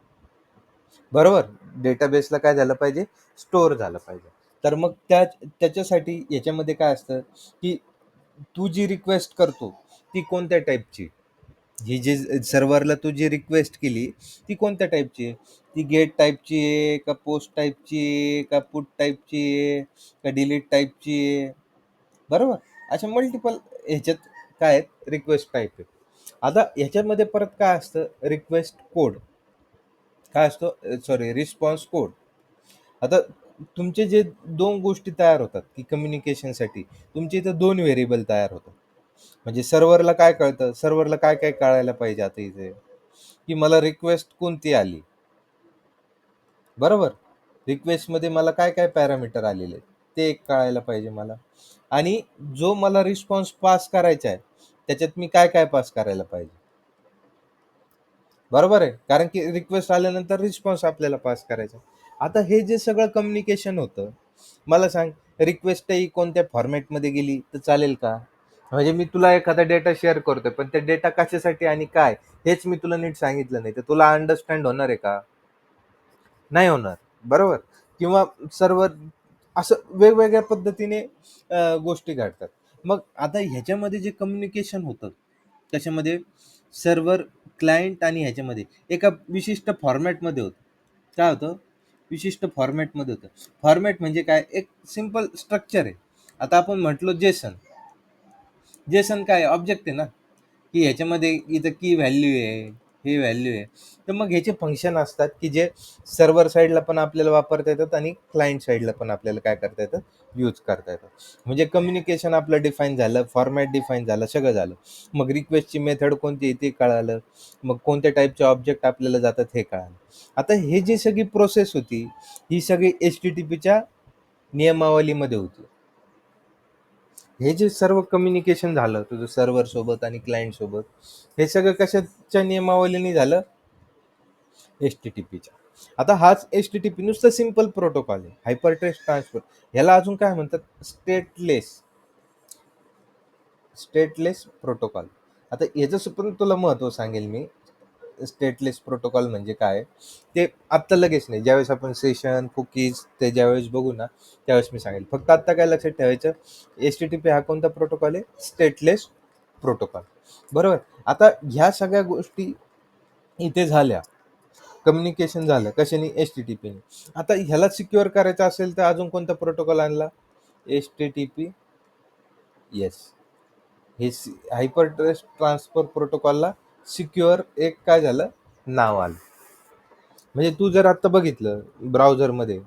बरोबर? डेटाबेसला काय झालं पाहिजे? स्टोअर झालं पाहिजे. तर मग त्याच्यासाठी याच्यामध्ये काय असतं, की तू जी रिक्वेस्ट करतो, ती कोणत्या टाईपची? ही जी सर्व्हरला तू जी रिक्वेस्ट केली, ती कोणत्या टाईपची आहे? ती गेट टाईपची आहे, का पोस्ट टाईपची आहे, का पुट टाईपची आहे, का डिलीट टाईपची आहे? बरोबर? अशा मल्टिपल ह्याच्यात काय आहेत रिक्वेस्ट टाईप आहेत. आता ह्याच्यामध्ये परत काय असतं रिक्वेस्ट कोड. काय असतो? Sorry response code. आता तुमचे जे 2 गोष्टी तयार होतात, की कम्युनिकेशनसाठी तुमच्या इथं 2 व्हेरिएबल तयार होतात. म्हणजे सर्व्हरला काय कळतं? सर्व्हरला काय-काय कळायला पाहिजे आता इथे, की मला रिक्वेस्ट कोणती आली, बरोबर? रिक्वेस्टमध्ये मला काय-काय पॅरामीटर आलेले आहेत, ते एक कळायला पाहिजे मला. आणि जो मला रिस्पॉन्स पास करायचा आहे, त्याच्यात मी काय-काय पास करायला पाहिजे, बरोबर आहे? कारण की रिक्वेस्ट आल्यानंतर रिस्पॉन्स आपल्याला पास करायचा आहे. आता हे जे सगळं कम्युनिकेशन होतं, मला सांग रिक्वेस्टही कोणत्या फॉर्मॅटमध्ये गेली तर चालेल का? म्हणजे मी तुला एखादा डेटा शेअर करतोय, पण ते डेटा कशासाठी आणि काय हेच मी तुला नीट सांगितलं नाही, तर तुला अंडरस्टँड होणार आहे का? नाही होणार. बरोबर? किंवा सर्व्हर असं वेगवेगळ्या पद्धतीने गोष्टी घडतात. मग आता ह्याच्यामध्ये जे कम्युनिकेशन होतं, त्याच्यामध्ये सर्व्हर, क्लायंट आणि ह्याच्यामध्ये एका विशिष्ट फॉर्मॅटमध्ये होतं. काय होतं? विशिष्ट फॉर्मॅटमध्ये होतं. फॉर्मॅट म्हणजे काय? एक सिंपल स्ट्रक्चर आहे. आता आपण म्हटलो जेसन. जेसन काय ऑब्जेक्ट आहे ना, की ह्याच्यामध्ये इथं की व्हॅल्यू आहे, ही व्हॅल्यू आहे. तर मग ह्याचे फंक्शन असतात, की जे सर्व्हर साइडला पण आपल्याला वापरता येतात आणि क्लायंट साइडला पण आपल्याला काय करता येतं, यूज करता येतं. म्हणजे कम्युनिकेशन आपलं डिफाईन झालं, फॉर्मॅट डिफाईन झालं, सगळं झालं. मग रिक्वेस्टची मेथड कोणती आहे ते कळालं. मग कोणत्या टाईपचे ऑब्जेक्ट आपल्याला जातात हे कळालं. आता हे जी सगळी प्रोसेस होती, ही सगळी HTTPच्या नियमावलीमध्ये होती. हे जे सर्व कम्युनिकेशन झालं तुझं सर्व्हर सोबत आणि क्लायंट सोबत, हे सगळं कशाच्या नियमावलीने झालं? HTTPच्या. आता हाच HTTP नुसतं सिंपल प्रोटोकॉल आहे, हायपर टेक्स्ट ट्रान्सफर. ह्याला अजून काय म्हणतात? Stateless protocol. आता याचं पण तुला महत्व सांगेल मी. स्टेटलेस प्रोटोकॉल म्हणजे काय ते आत्ता लगेच नाही, ज्यावेळेस आपण सेशन कुकीज ते ज्यावेळेस बघू ना त्यावेळेस मी सांगेल. फक्त आत्ता काय लक्षात ठेवायचं, HTTP हा कोणता प्रोटोकॉल आहे? Stateless protocol. बरोबर. आता ह्या सगळ्या गोष्टी इथे झाल्या, कम्युनिकेशन झालं कशाने? HTTPने. आता ह्याला सिक्युअर करायचं असेल तर अजून कोणता प्रोटोकॉल आणला? HTTP. येस, हे हायपर टेक्स्ट ट्रान्सफर प्रोटोकॉलला सिक्युअर एक काय झालं? नाव आलं. म्हणजे तू जर आता बघितलं ब्राउझरमध्ये,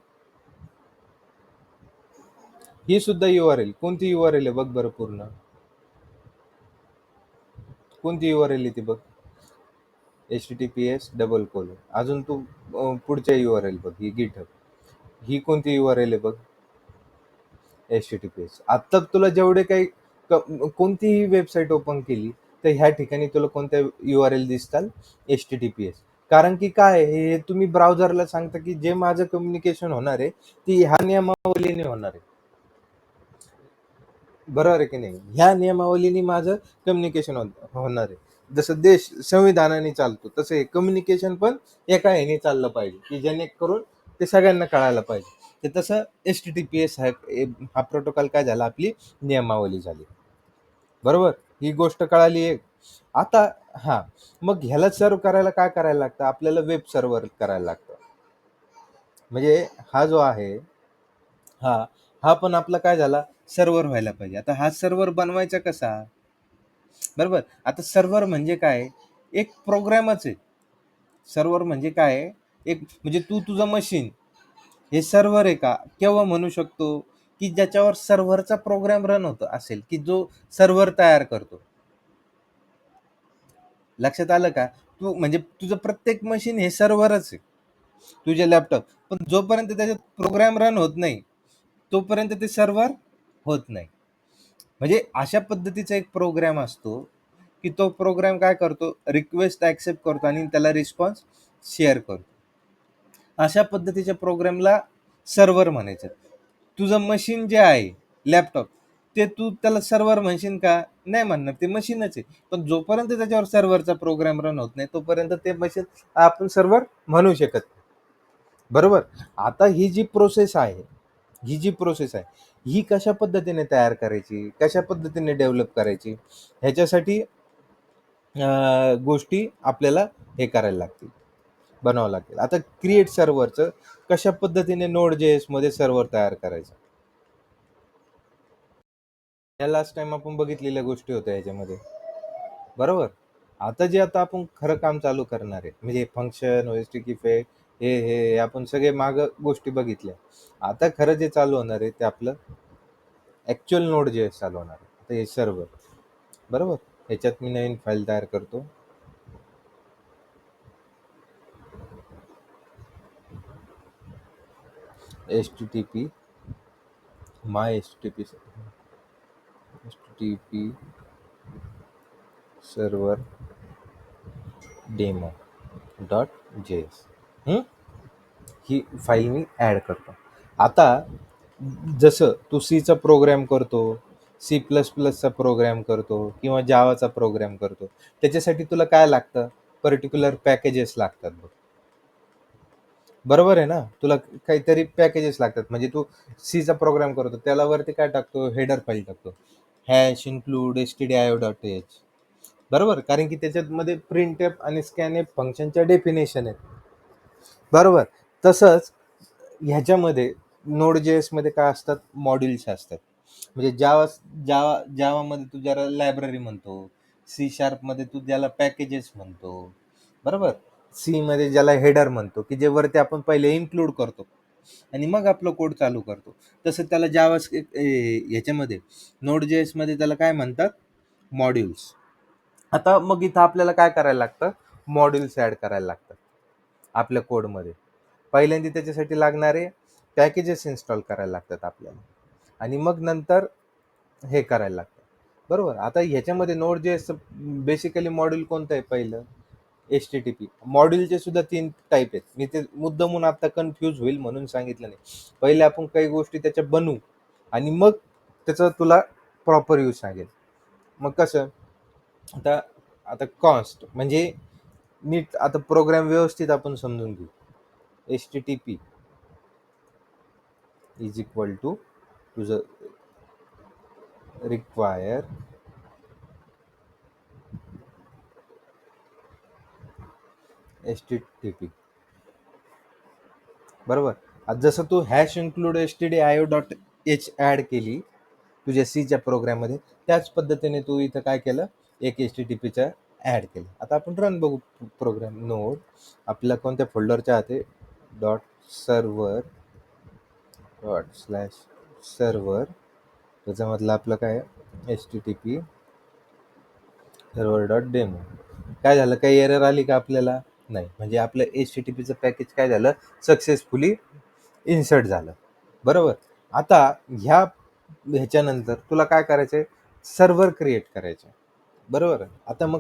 ही सुद्धा URL, कोणती URL आहे बघ बरं पूर्ण, कोणती URL आहे ती बघ? HTTPS:// अजून तू पुढच्या URL बघ, ही GitHub, ही कोणती URL आहे बघ? HTTPS. आता तुला जेवढे काही कोणतीही वेबसाईट ओपन केली तर ह्या ठिकाणी तुला कोणत्या URL दिसतात? HTTPS. कारण की काय आहे, हे तुम्ही ब्राउझरला सांगता की जे माझं कम्युनिकेशन होणार आहे ती ह्या नियमावलीने होणार आहे. बरोबर आहे की नाही? ह्या नियमावलीने माझं कम्युनिकेशन होणार आहे. जसं देश संविधानाने चालतो तसं हे कम्युनिकेशन पण एका ह्याने चाललं पाहिजे की जेणेकरून ते सगळ्यांना कळायला पाहिजे. ते तसं HTTPS हा प्रोटोकॉल काय झाला? आपली नियमावली झाली. बरोबर. ही गोष्ट कळाली एक. आता हा, मग ह्याला सर्व करायला काय करायला लागतं? आपल्याला वेब सर्व्हर करायला लागतं. म्हणजे हा जो आहे हा हा पण आपला काय झाला? सर्व्हर व्हायला पाहिजे. आता हा सर्व्हर बनवायचा कसा? बरोबर. आता सर्व्हर म्हणजे काय? एक प्रोग्रामच आहे. सर्व्हर म्हणजे काय? एक म्हणजे तुझं मशीन हे सर्व्हर आहे का? केव्हा म्हणू शकतो? की ज्याच्यावर सर्व्हरचा प्रोग्राम रन होत असेल, की जो सर्व्हर तयार करतो. लक्षात आलं का? तू म्हणजे तुझं प्रत्येक मशीन हे सर्व्हरच आहे, तुझे लॅपटॉप. पण जोपर्यंत त्याच्यात प्रोग्राम रन होत नाही तोपर्यंत ते सर्व्हर होत नाही. म्हणजे अशा पद्धतीचा एक प्रोग्राम असतो की तो प्रोग्राम काय करतो? रिक्वेस्ट ऍक्सेप्ट करतो आणि त्याला रिस्पॉन्स शेअर करतो. अशा पद्धतीच्या प्रोग्रामला सर्व्हर म्हणायचं. तुझं मशीन जे आहे लॅपटॉप, ते तू त्याला सर्व्हर म्हणशील का? नाही म्हणणार, ते मशीनच आहे. पण जोपर्यंत त्याच्यावर सर्व्हरचा प्रोग्राम रन होत नाही तोपर्यंत ते मशीन आपण सर्व्हर म्हणू शकत नाही. बरोबर. आता ही जी प्रोसेस आहे ही कशा पद्धतीने तयार करायची, कशा पद्धतीने डेव्हलप करायची, ह्याच्यासाठी गोष्टी आपल्याला हे करायला लागतील, बनावं लागेल. आता क्रिएट सर्व्हरचं कशा पद्धतीने Node.js मध्ये सर्व्हर तयार करायचं, या लास्ट टाइम आपण बघितलेल्या गोष्टी होत्या ह्याच्यामध्ये. बरोबर. आता आपण खरं काम चालू करणार आहे म्हणजे फंक्शन OSTree इफेक्ट हे आपण सगळे माग गोष्टी बघितल्या. आता खरं जे चालू होणार आहे ते आपलं ऍक्च्युअल Node.js चालू होणार आहे. आता हे सर्व्हर. बरोबर. ह्याच्यात मी नवीन फाईल तयार करतो. HTTP HTTP सर्व्हर demo.js ही फाईल मी ॲड करतो. आता जसं तू सीचा प्रोग्राम करतो, C++चा प्रोग्राम करतो किंवा जावाचा प्रोग्राम करतो, त्याच्यासाठी तुला काय लागतं? पर्टिक्युलर पॅकेजेस लागतात बघ. बरोबर आहे ना? तुला काहीतरी पॅकेजेस लागतात. म्हणजे तू सीचा प्रोग्राम करतो त्याला वरती काय टाकतो? हेडर फाईल टाकतो, हॅश इन्क्लूड stdio.h. बरोबर. कारण की त्याच्यामध्ये प्रिंटएफ आणि स्कॅनएफ फंक्शनच्या डेफिनेशन आहेत. बरोबर. तसंच ह्याच्यामध्ये Node.js मध्ये काय असतात? मॉड्यूल्स असतात. म्हणजे जावामध्ये तू ज्याला लायब्ररी म्हणतो, C# मध्ये तू ज्याला पॅकेजेस म्हणतो. बरोबर. सी मध्ये ज्याला हेडर म्हणतो, की जे वरती आपण पहिले इन्क्लूड करतो आणि मग आपलं कोड चालू करतो. तसं त्याला ह्याच्यामध्ये Node.js मध्ये त्याला काय म्हणतात? मॉड्यूल्स. आता मग इथं आपल्याला काय करायला लागतं? मॉड्यूल्स ऍड करायला लागतात आपल्या कोडमध्ये. पहिल्यांदा त्याच्यासाठी लागणारे पॅकेजेस इन्स्टॉल करायला लागतात आपल्याला आणि मग नंतर हे करायला लागतं. बरोबर. आता ह्याच्यामध्ये Node.js बेसिकली मॉड्यूल कोणतं आहे पहिलं? HTTP. मॉड्यूलचे सुद्धा 3 टाइप आहेत. मी ते मुद्दामून आता कन्फ्यूज होईल म्हणून सांगितलं नाही. पहिले आपण काही गोष्टी त्याच्या बनवू आणि मग त्याचं तुला प्रॉपर यूज सांगेल. मग कसं? आता आता कॉन्स्ट म्हणजे नीट आता प्रोग्राम व्यवस्थित आपण समजून घेऊ. HTTP इज इक्वल टू तुझं रिक्वायर HTTP. बरोबर. आता जसं तू हॅश इन्क्लूड stdio.h ॲड केली तुझ्या सीच्या प्रोग्राममध्ये, त्याच पद्धतीने तू इथं काय केलं, एक HTTPचं ॲड केलं. आता आपण रन बघू प्रोग्राम. नोड आपल्याला कोणत्या फोल्डरच्या आते .सर्व्हर ./सर्व्हर त्याच्यामधलं आपलं काय आहे HTTP server.demo. काय झालं, काही एरर आली का आपल्याला? नाही. म्हणजे आपलं HTTPचं पॅकेज काय झालं, सक्सेसफुली इन्सर्ट झालं. बरोबर. आता ह्याच्यानंतर तुला काय करायचंय, सर्व्हर क्रिएट करायचं. बरोबर. आता मग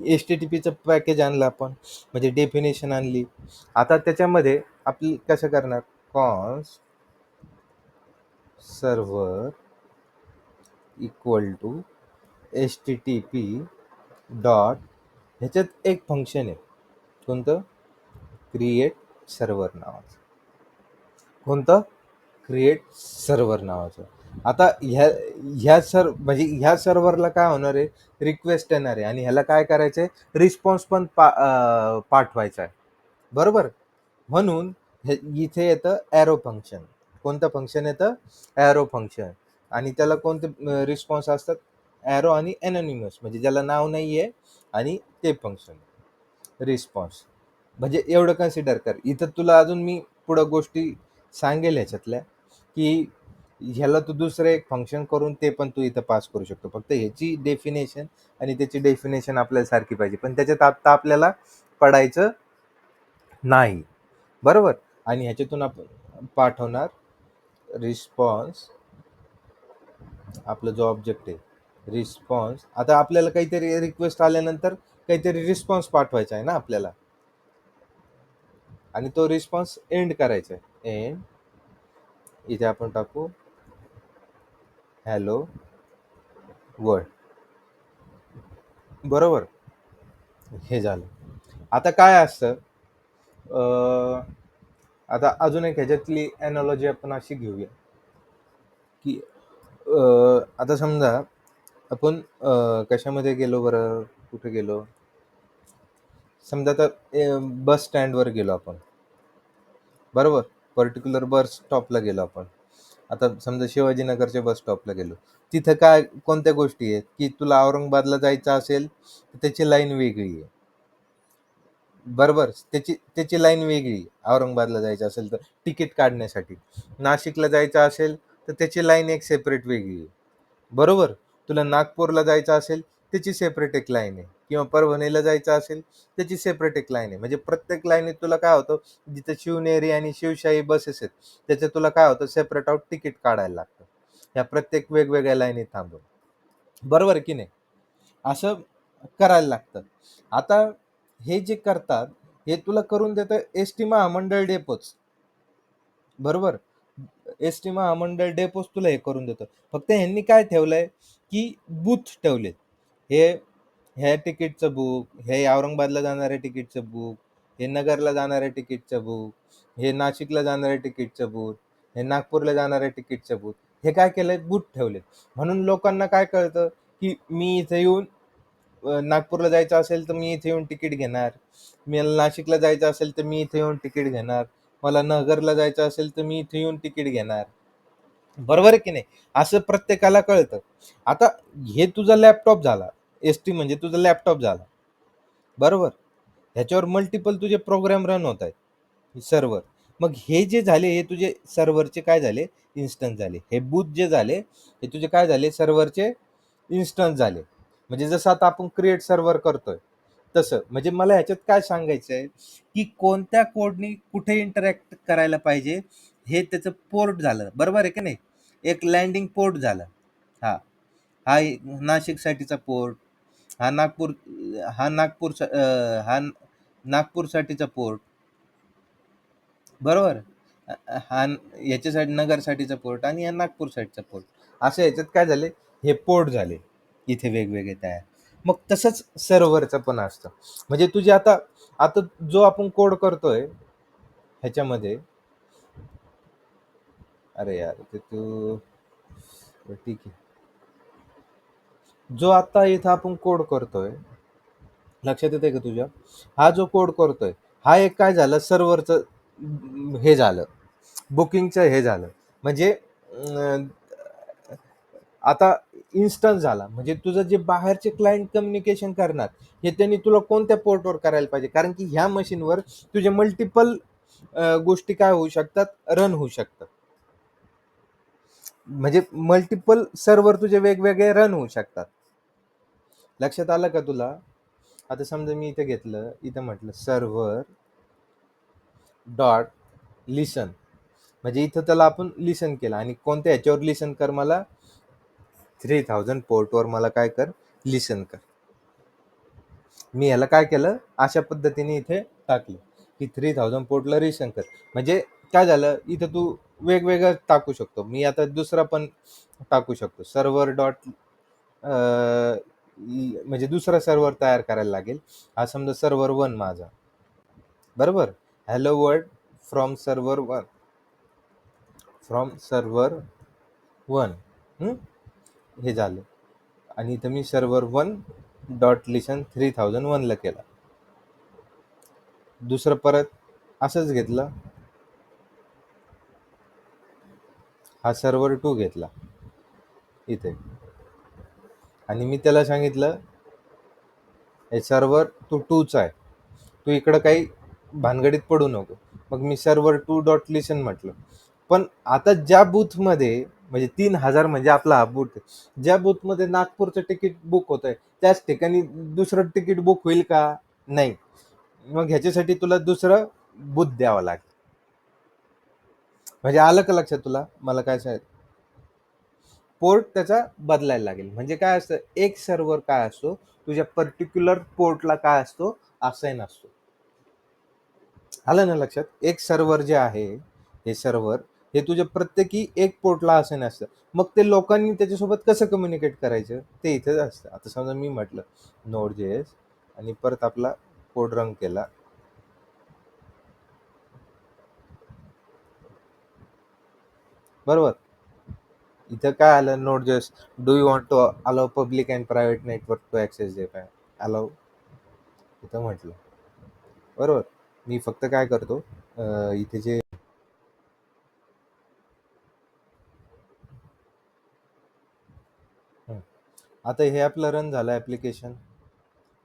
HTTPचं पॅकेज आणलं आपण, म्हणजे डेफिनेशन आणली. आता त्याच्यामध्ये आपली कसं करणार, const server equal to HTTP dot, ह्याच्यात एक फंक्शन आहे. कोणतं? क्रिएट सर्व्हर नावाचं. कोणतं? क्रिएट सर्व्हर नावाचं. आता म्हणजे ह्या सर्व्हरला काय होणार आहे, रिक्वेस्ट येणार आहे आणि ह्याला काय करायचं आहे, रिस्पॉन्स पण पाठवायचा आहे. बरोबर. म्हणून इथे येतं ॲरो फंक्शन. कोणतं फंक्शन येतं? Arrow function. आणि त्याला कोणते रिस्पॉन्स असतात? ॲरो आणि एनोनिमस, म्हणजे ज्याला नाव नाही आहे आणि ते फंक्शन रिस्पॉन्स. म्हणजे एवढं कन्सिडर कर. इथं तुला अजून मी पुढं गोष्टी सांगेल ह्याच्यातल्या, की ह्याला तू दुसरं एक फंक्शन करून ते पण तू इथं पास करू शकतो. फक्त ह्याची डेफिनेशन आणि त्याची डेफिनेशन आपल्याला सारखी पाहिजे, पण त्याच्यात आत्ता आपल्याला पडायचं नाही. बरोबर. आणि ह्याच्यातून आपण पाठवणार रिस्पॉन्स, आपला जो ऑब्जेक्ट आहे रिस्पॉन्स. आता आपल्याला काहीतरी रिक्वेस्ट आल्यानंतर काहीतरी रिस्पॉन्स पाठवायचा आहे ना आपल्याला, आणि तो रिस्पॉन्स एंड करायचा आहे. एंड इथे आपण टाकू हॅलो वर्ल्ड. बरोबर. हे झालं. आता काय असतं, आता अजून एक ह्याच्यातली एनॉलॉजी आपण अशी घेऊया, की आता समजा आपण कशामध्ये गेलो बरं, कुठे गेलो, समजा आता बस स्टँडवर गेलो आपण. बरोबर. पर्टिक्युलर बस स्टॉपला गेलो आपण. आता समजा शिवाजीनगरच्या बस स्टॉपला गेलो. तिथं काय कोणत्या गोष्टी आहेत, की तुला औरंगाबादला जायचं असेल तर त्याची लाईन वेगळी आहे. बरोबर. त्याची लाईन वेगळी. औरंगाबादला जायचं असेल तर तिकीट काढण्यासाठी. नाशिकला जायचं असेल तर त्याची लाईन एक सेपरेट वेगळी आहे. बरोबर. तुला नागपूरला जायचं असेल त्याची सेपरेट एक लाईन आहे, किंवा परभणीला जायचं असेल त्याची सेपरेट एक लाईन आहे. म्हणजे प्रत्येक लाईनीत तुला काय होतं, जिथं शिवनेरी आणि शिवशाही बसेस आहेत त्याच्यात तुला काय होतं, सेपरेट आउट तिकीट काढायला लागतं ह्या प्रत्येक वेगवेगळ्या लाईनीत थांबून. बरोबर की नाही? असं करायला लागतं. आता हे जे करतात हे तुला करून देतं एसटी महामंडळ डेपोच. बरोबर. एसटी महामंडळ डेपोच तुला हे करून देतं. फक्त ह्यांनी काय ठेवलंय, की बूथ ठेवलेत. हे ह्या तिकीटचं बुक, हे औरंगाबादला जाणाऱ्या तिकीटचं बुक, हे नगरला जाणाऱ्या तिकीटचं बुक, हे नाशिकला जाणाऱ्या तिकीटचं बुक, हे नागपूरला जाणाऱ्या तिकीटचं बुक. हे काय केलंय, बूथ ठेवलेत. म्हणून लोकांना काय कळतं, की मी इथे येऊन नागपूरला जायचं असेल तर मी इथे येऊन तिकीट घेणार. मला नाशिकला जायचं असेल तर मी इथे येऊन तिकीट घेणार. मला नगरला जायचं असेल तर मी इथे येऊन तिकीट घेणार. बरोबर आहे की नाही? असं प्रत्येकाला कळतं. आता हे तुझा लॅपटॉप झाला. एसटी म्हणजे तुझा लॅपटॉप झाला. बरोबर. ह्याच्यावर मल्टिपल तुझे प्रोग्राम रन होत आहेत, सर्व्हर. मग हे जे झाले हे तुझे सर्व्हरचे काय झाले, इन्स्टन्स झाले. हे बूथ जे झाले हे तुझे काय झाले, सर्व्हरचे इन्स्टन्स झाले. म्हणजे जसं आता आपण क्रिएट सर्व्हर करतोय तसं. म्हणजे मला ह्याच्यात काय सांगायचं आहे, की कोणत्या कोडनी कुठे इंटरॅक्ट करायला पाहिजे हे त्याचं पोर्ट झालं. बरोबर आहे की नाही? एक लँडिंग पोर्ट झालं. हा हा नाशिकसाठीचा पोर्ट, हा नागपूर हा नागपूर हा नागपूरसाठीचा पोर्ट, बरोबर. हा याच्यासाठी नगरसाठीचा पोर्ट आणि हा नागपूरसाठीचा पोर्ट. असं याच्यात काय झाले, हे पोर्ट झाले इथे वेगवेगळे तयार. मग तसंच सर्व्हरचं पण असतं. म्हणजे तुझे आता आता जो आपण कोड करतोय ह्याच्यामध्ये, अरे यार ते तू ठीक आहे. जो आता इथं आपण कोड करतोय, लक्षात येते का तुझ्या? हा जो कोड करतोय, हा एक काय झालं, सर्व्हरचं हे झालं, बुकिंगचं हे झालं. म्हणजे अं, आता इन्स्टन्स झाला. म्हणजे तुझं जे बाहेरचे क्लायंट कम्युनिकेशन करणार, हे त्यांनी तुला कोणत्या पोर्टवर करायला पाहिजे, कारण की ह्या मशीनवर तुझे मल्टिपल गोष्टी काय होऊ शकतात, रन होऊ शकतात. म्हणजे मल्टिपल सर्व्हर तुझे वेगवेगळे रन होऊ शकतात. लक्षात आलं का तुला? आता समजा मी इथे घेतलं, इथं म्हटलं सर्व्हर डॉट लिसन, म्हणजे इथं त्याला आपण लिसन केलं, आणि कोणत्या ह्याच्यावर लिसन कर, मला 3000 पोर्टवर मला काय कर, लिसन कर. मी ह्याला काय केलं, अशा पद्धतीने इथे टाकलं की 3000 पोर्टला लिसन कर. म्हणजे काय झालं, इथं तू वेगवेगळं टाकू शकतो. मी आता दुसरा पण टाकू शकतो, सर्व्हर डॉट म्हणजे दुसरा सर्व्हर तयार करायला लागेल. हा समजा सर्व्हर 1 माझा, बरोबर. Hello world from server 1, from server 1, हे झालं. आणि इथं मी सर्व्हर 1 डॉट लिसन 3001 ला केला. दुसरं परत असंच घेतलं, हा सर्व्हर 2 घेतला इथे, आणि मी त्याला सांगितलं हे सर्व्हर तू 2चा आहे, तू इकडं काही भानगडीत पडू नको. मग मी सर्व्हर 2 डॉट लिसन म्हटलं. पण आता ज्या बूथमध्ये, म्हणजे 3000 म्हणजे आपला हा बूथ आहे, ज्या बूथमध्ये नागपूरचं तिकीट बुक होत आहे, त्याच ठिकाणी दुसरं तिकीट बुक होईल का? नाही. मग ह्याच्यासाठी तुला दुसरं बूथ द्यावं लागेल. म्हणजे आलं का लक्षात तुला मला काय सांगितलं? पोर्ट त्याचा बदलायला लागेल. म्हणजे काय असतं, एक सर्व्हर काय असतो, तुझ्या पर्टिक्युलर पोर्टला काय असतो, असाइन असतो. आलं ना लक्षात? एक सर्व्हर जे आहे, हे सर्व्हर हे तुझ्या प्रत्येकी एक पोर्टला असाइन असतं. मग ते लोकांनी त्याच्यासोबत कसं कम्युनिकेट करायचं, ते इथेच असतं. आता समजा मी म्हटलं Node.js आणि परत आपला कोड रन केला. बरोबर. इथं काय आलं, Node.js do you want to allow public and private network to access they pie allow, इथं म्हटलं, बरोबर. मी फक्त काय करतो, इथे जे हं. आता हे आपलं रन झालं ॲप्लिकेशन.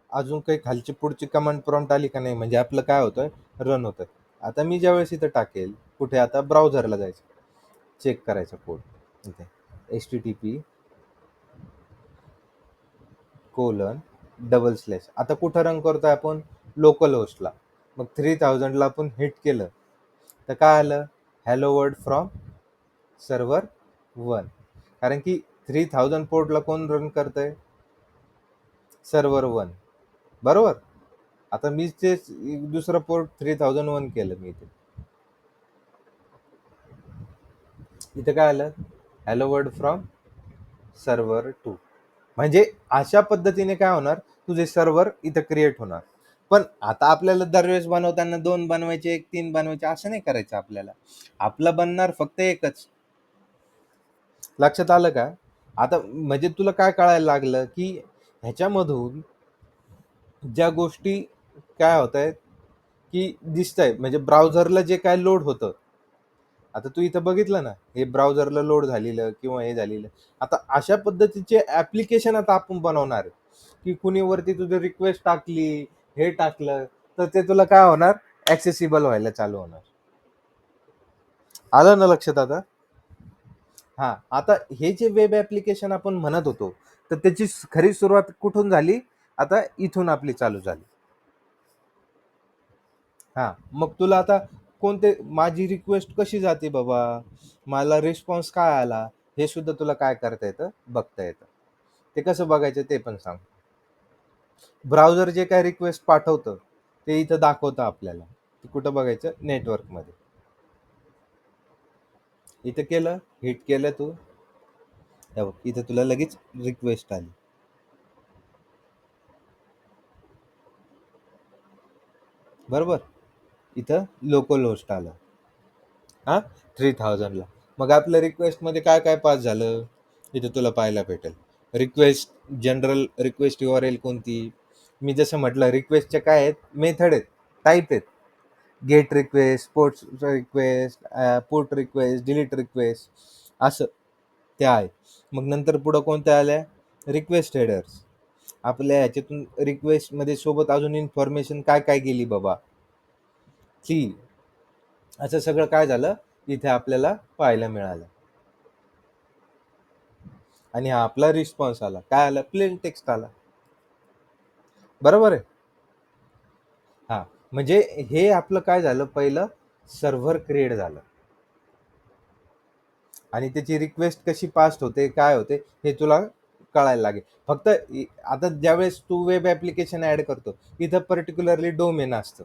अजून काही खालची पुढची कमांड प्रॉम्प्ट आली का नाही, म्हणजे आपलं काय होतंय, रन होतंय. आता मी ज्यावेळेस इथं टाकेल, कुठे, आता ब्राउझरला जायचं, चेक करायचा कोड इथे, HTTP:// आता कुठं रन करतोय आपण, लोकल होस्टला. मग 3000ला आपण हिट केलं, तर काय आलं, हॅलो वर्ल्ड फ्रॉम सर्व्हर 1. कारण की 3000 पोर्टला कोण रन करतंय, सर्व्हर 1, बरोबर. आता मी ते दुसरं पोर्ट 3001 केलं मी इथे. इथे काय आलं, हॅलो वर्ल्ड फ्रॉम सर्व्हर 2. म्हणजे अशा पद्धतीने काय होणार, तुझे सर्व्हर इथं क्रिएट होणार. पण आता आपल्याला दरवेळेस बनवताना 2 बनवायचे, 3 बनवायचे, असं नाही करायचं आपल्याला. आपलं बनणार फक्त एकच. लक्षात आलं का? आता म्हणजे तुला काय कळायला लागलं, की ह्याच्यामधून ज्या गोष्टी काय होत आहेत, की दिसतंय, म्हणजे ब्राउझरला जे काय लोड होतं, आता तू इथं बघितलं ना, हे ब्राउझरला लोड झालेलं किंवा हे झालेलं. आता अशा पद्धतीचे ऍप्लिकेशन आता आपण बनवणार आहे, की कुणी वरती तुझं रिक्वेस्ट टाकली, हे टाकलं, तर ते तुला काय होणार, ऍक्सेसिबल व्हायला चालू होणार. आलं ना लक्षात आता? हा. आता हे जे वेब ऍप्लिकेशन आपण म्हणत होतो, तर त्याची खरी सुरुवात कुठून झाली, आता इथून आपली चालू झाली. हा. मग तुला आता कोणते, माझी रिक्वेस्ट कशी जाते बाबा, मला रिस्पॉन्स काय आला, हे सुद्धा तुला काय करता येतं, बघता येतं. ते कसं बघायचं ते पण सांग. ब्राउझर जे काय रिक्वेस्ट पाठवतं ते इथं दाखवतं आपल्याला. ते कुठं बघायचं, नेटवर्कमध्ये. इथं केलं, हिट केलं तू, हे बघ इथं तुला लगेच रिक्वेस्ट आली. बरोबर, इथं लोकल होस्ट आलं. हा 3000 ला. मग आपल्या रिक्वेस्ट मध्ये काय काय पास झालं, इथे तुला पाहायला भेटेल. रिक्वेस्ट जनरल रिक्वेस्ट URL कोणती, मी जसं म्हटलं रिक्वेस्टच्या काय आहेत, मेथड आहेत, टाईप आहेत. Gate request, port request, port request, delete request, असं ते आहे. मग नंतर पुढं कोणत्या आल्या, रिक्वेस्ट हेडर्स. आपल्या ह्याच्यातून रिक्वेस्ट मध्ये सोबत अजून इन्फॉर्मेशन काय काय गेली बाबा ती, असं सगळं काय झालं इथे आपल्याला पाहायला मिळालं. आणि हा आपला रिस्पॉन्स आला, काय आला, प्लेन टेक्स्ट आला. बरोबर आहे. हा म्हणजे हे आपलं काय झालं, पहिलं सर्व्हर क्रिएट झालं आणि त्याची रिक्वेस्ट कशी पास होते, काय होते हे तुला कळायला लागेल. फक्त आता ज्यावेळेस तू वेब ऍप्लिकेशन ऍड करतो इथं पर्टिक्युलरली डोमेन असतं.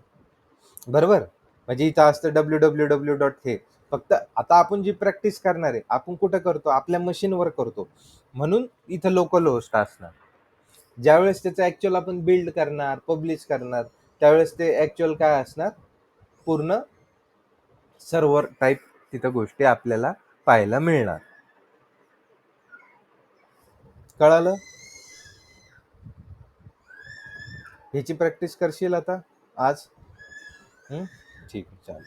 बरोबर, म्हणजे इथं असतं www. हे फक्त आता आपण जी प्रॅक्टिस करणार आहे आपण कुठं करतो, आपल्या मशीनवर करतो, म्हणून इथं लोकल होस्ट असणार. ज्यावेळेस त्याचं ऍक्च्युअल आपण बिल्ड करणार, पब्लिश करणार, त्यावेळेस ते ऍक्च्युअल काय असणार, पूर्ण सर्व्हर टाईप तिथं गोष्टी आपल्याला पाहायला मिळणार. कळालं? ह्याची प्रॅक्टिस करशील आता आज? ठीक आहे, चालेल.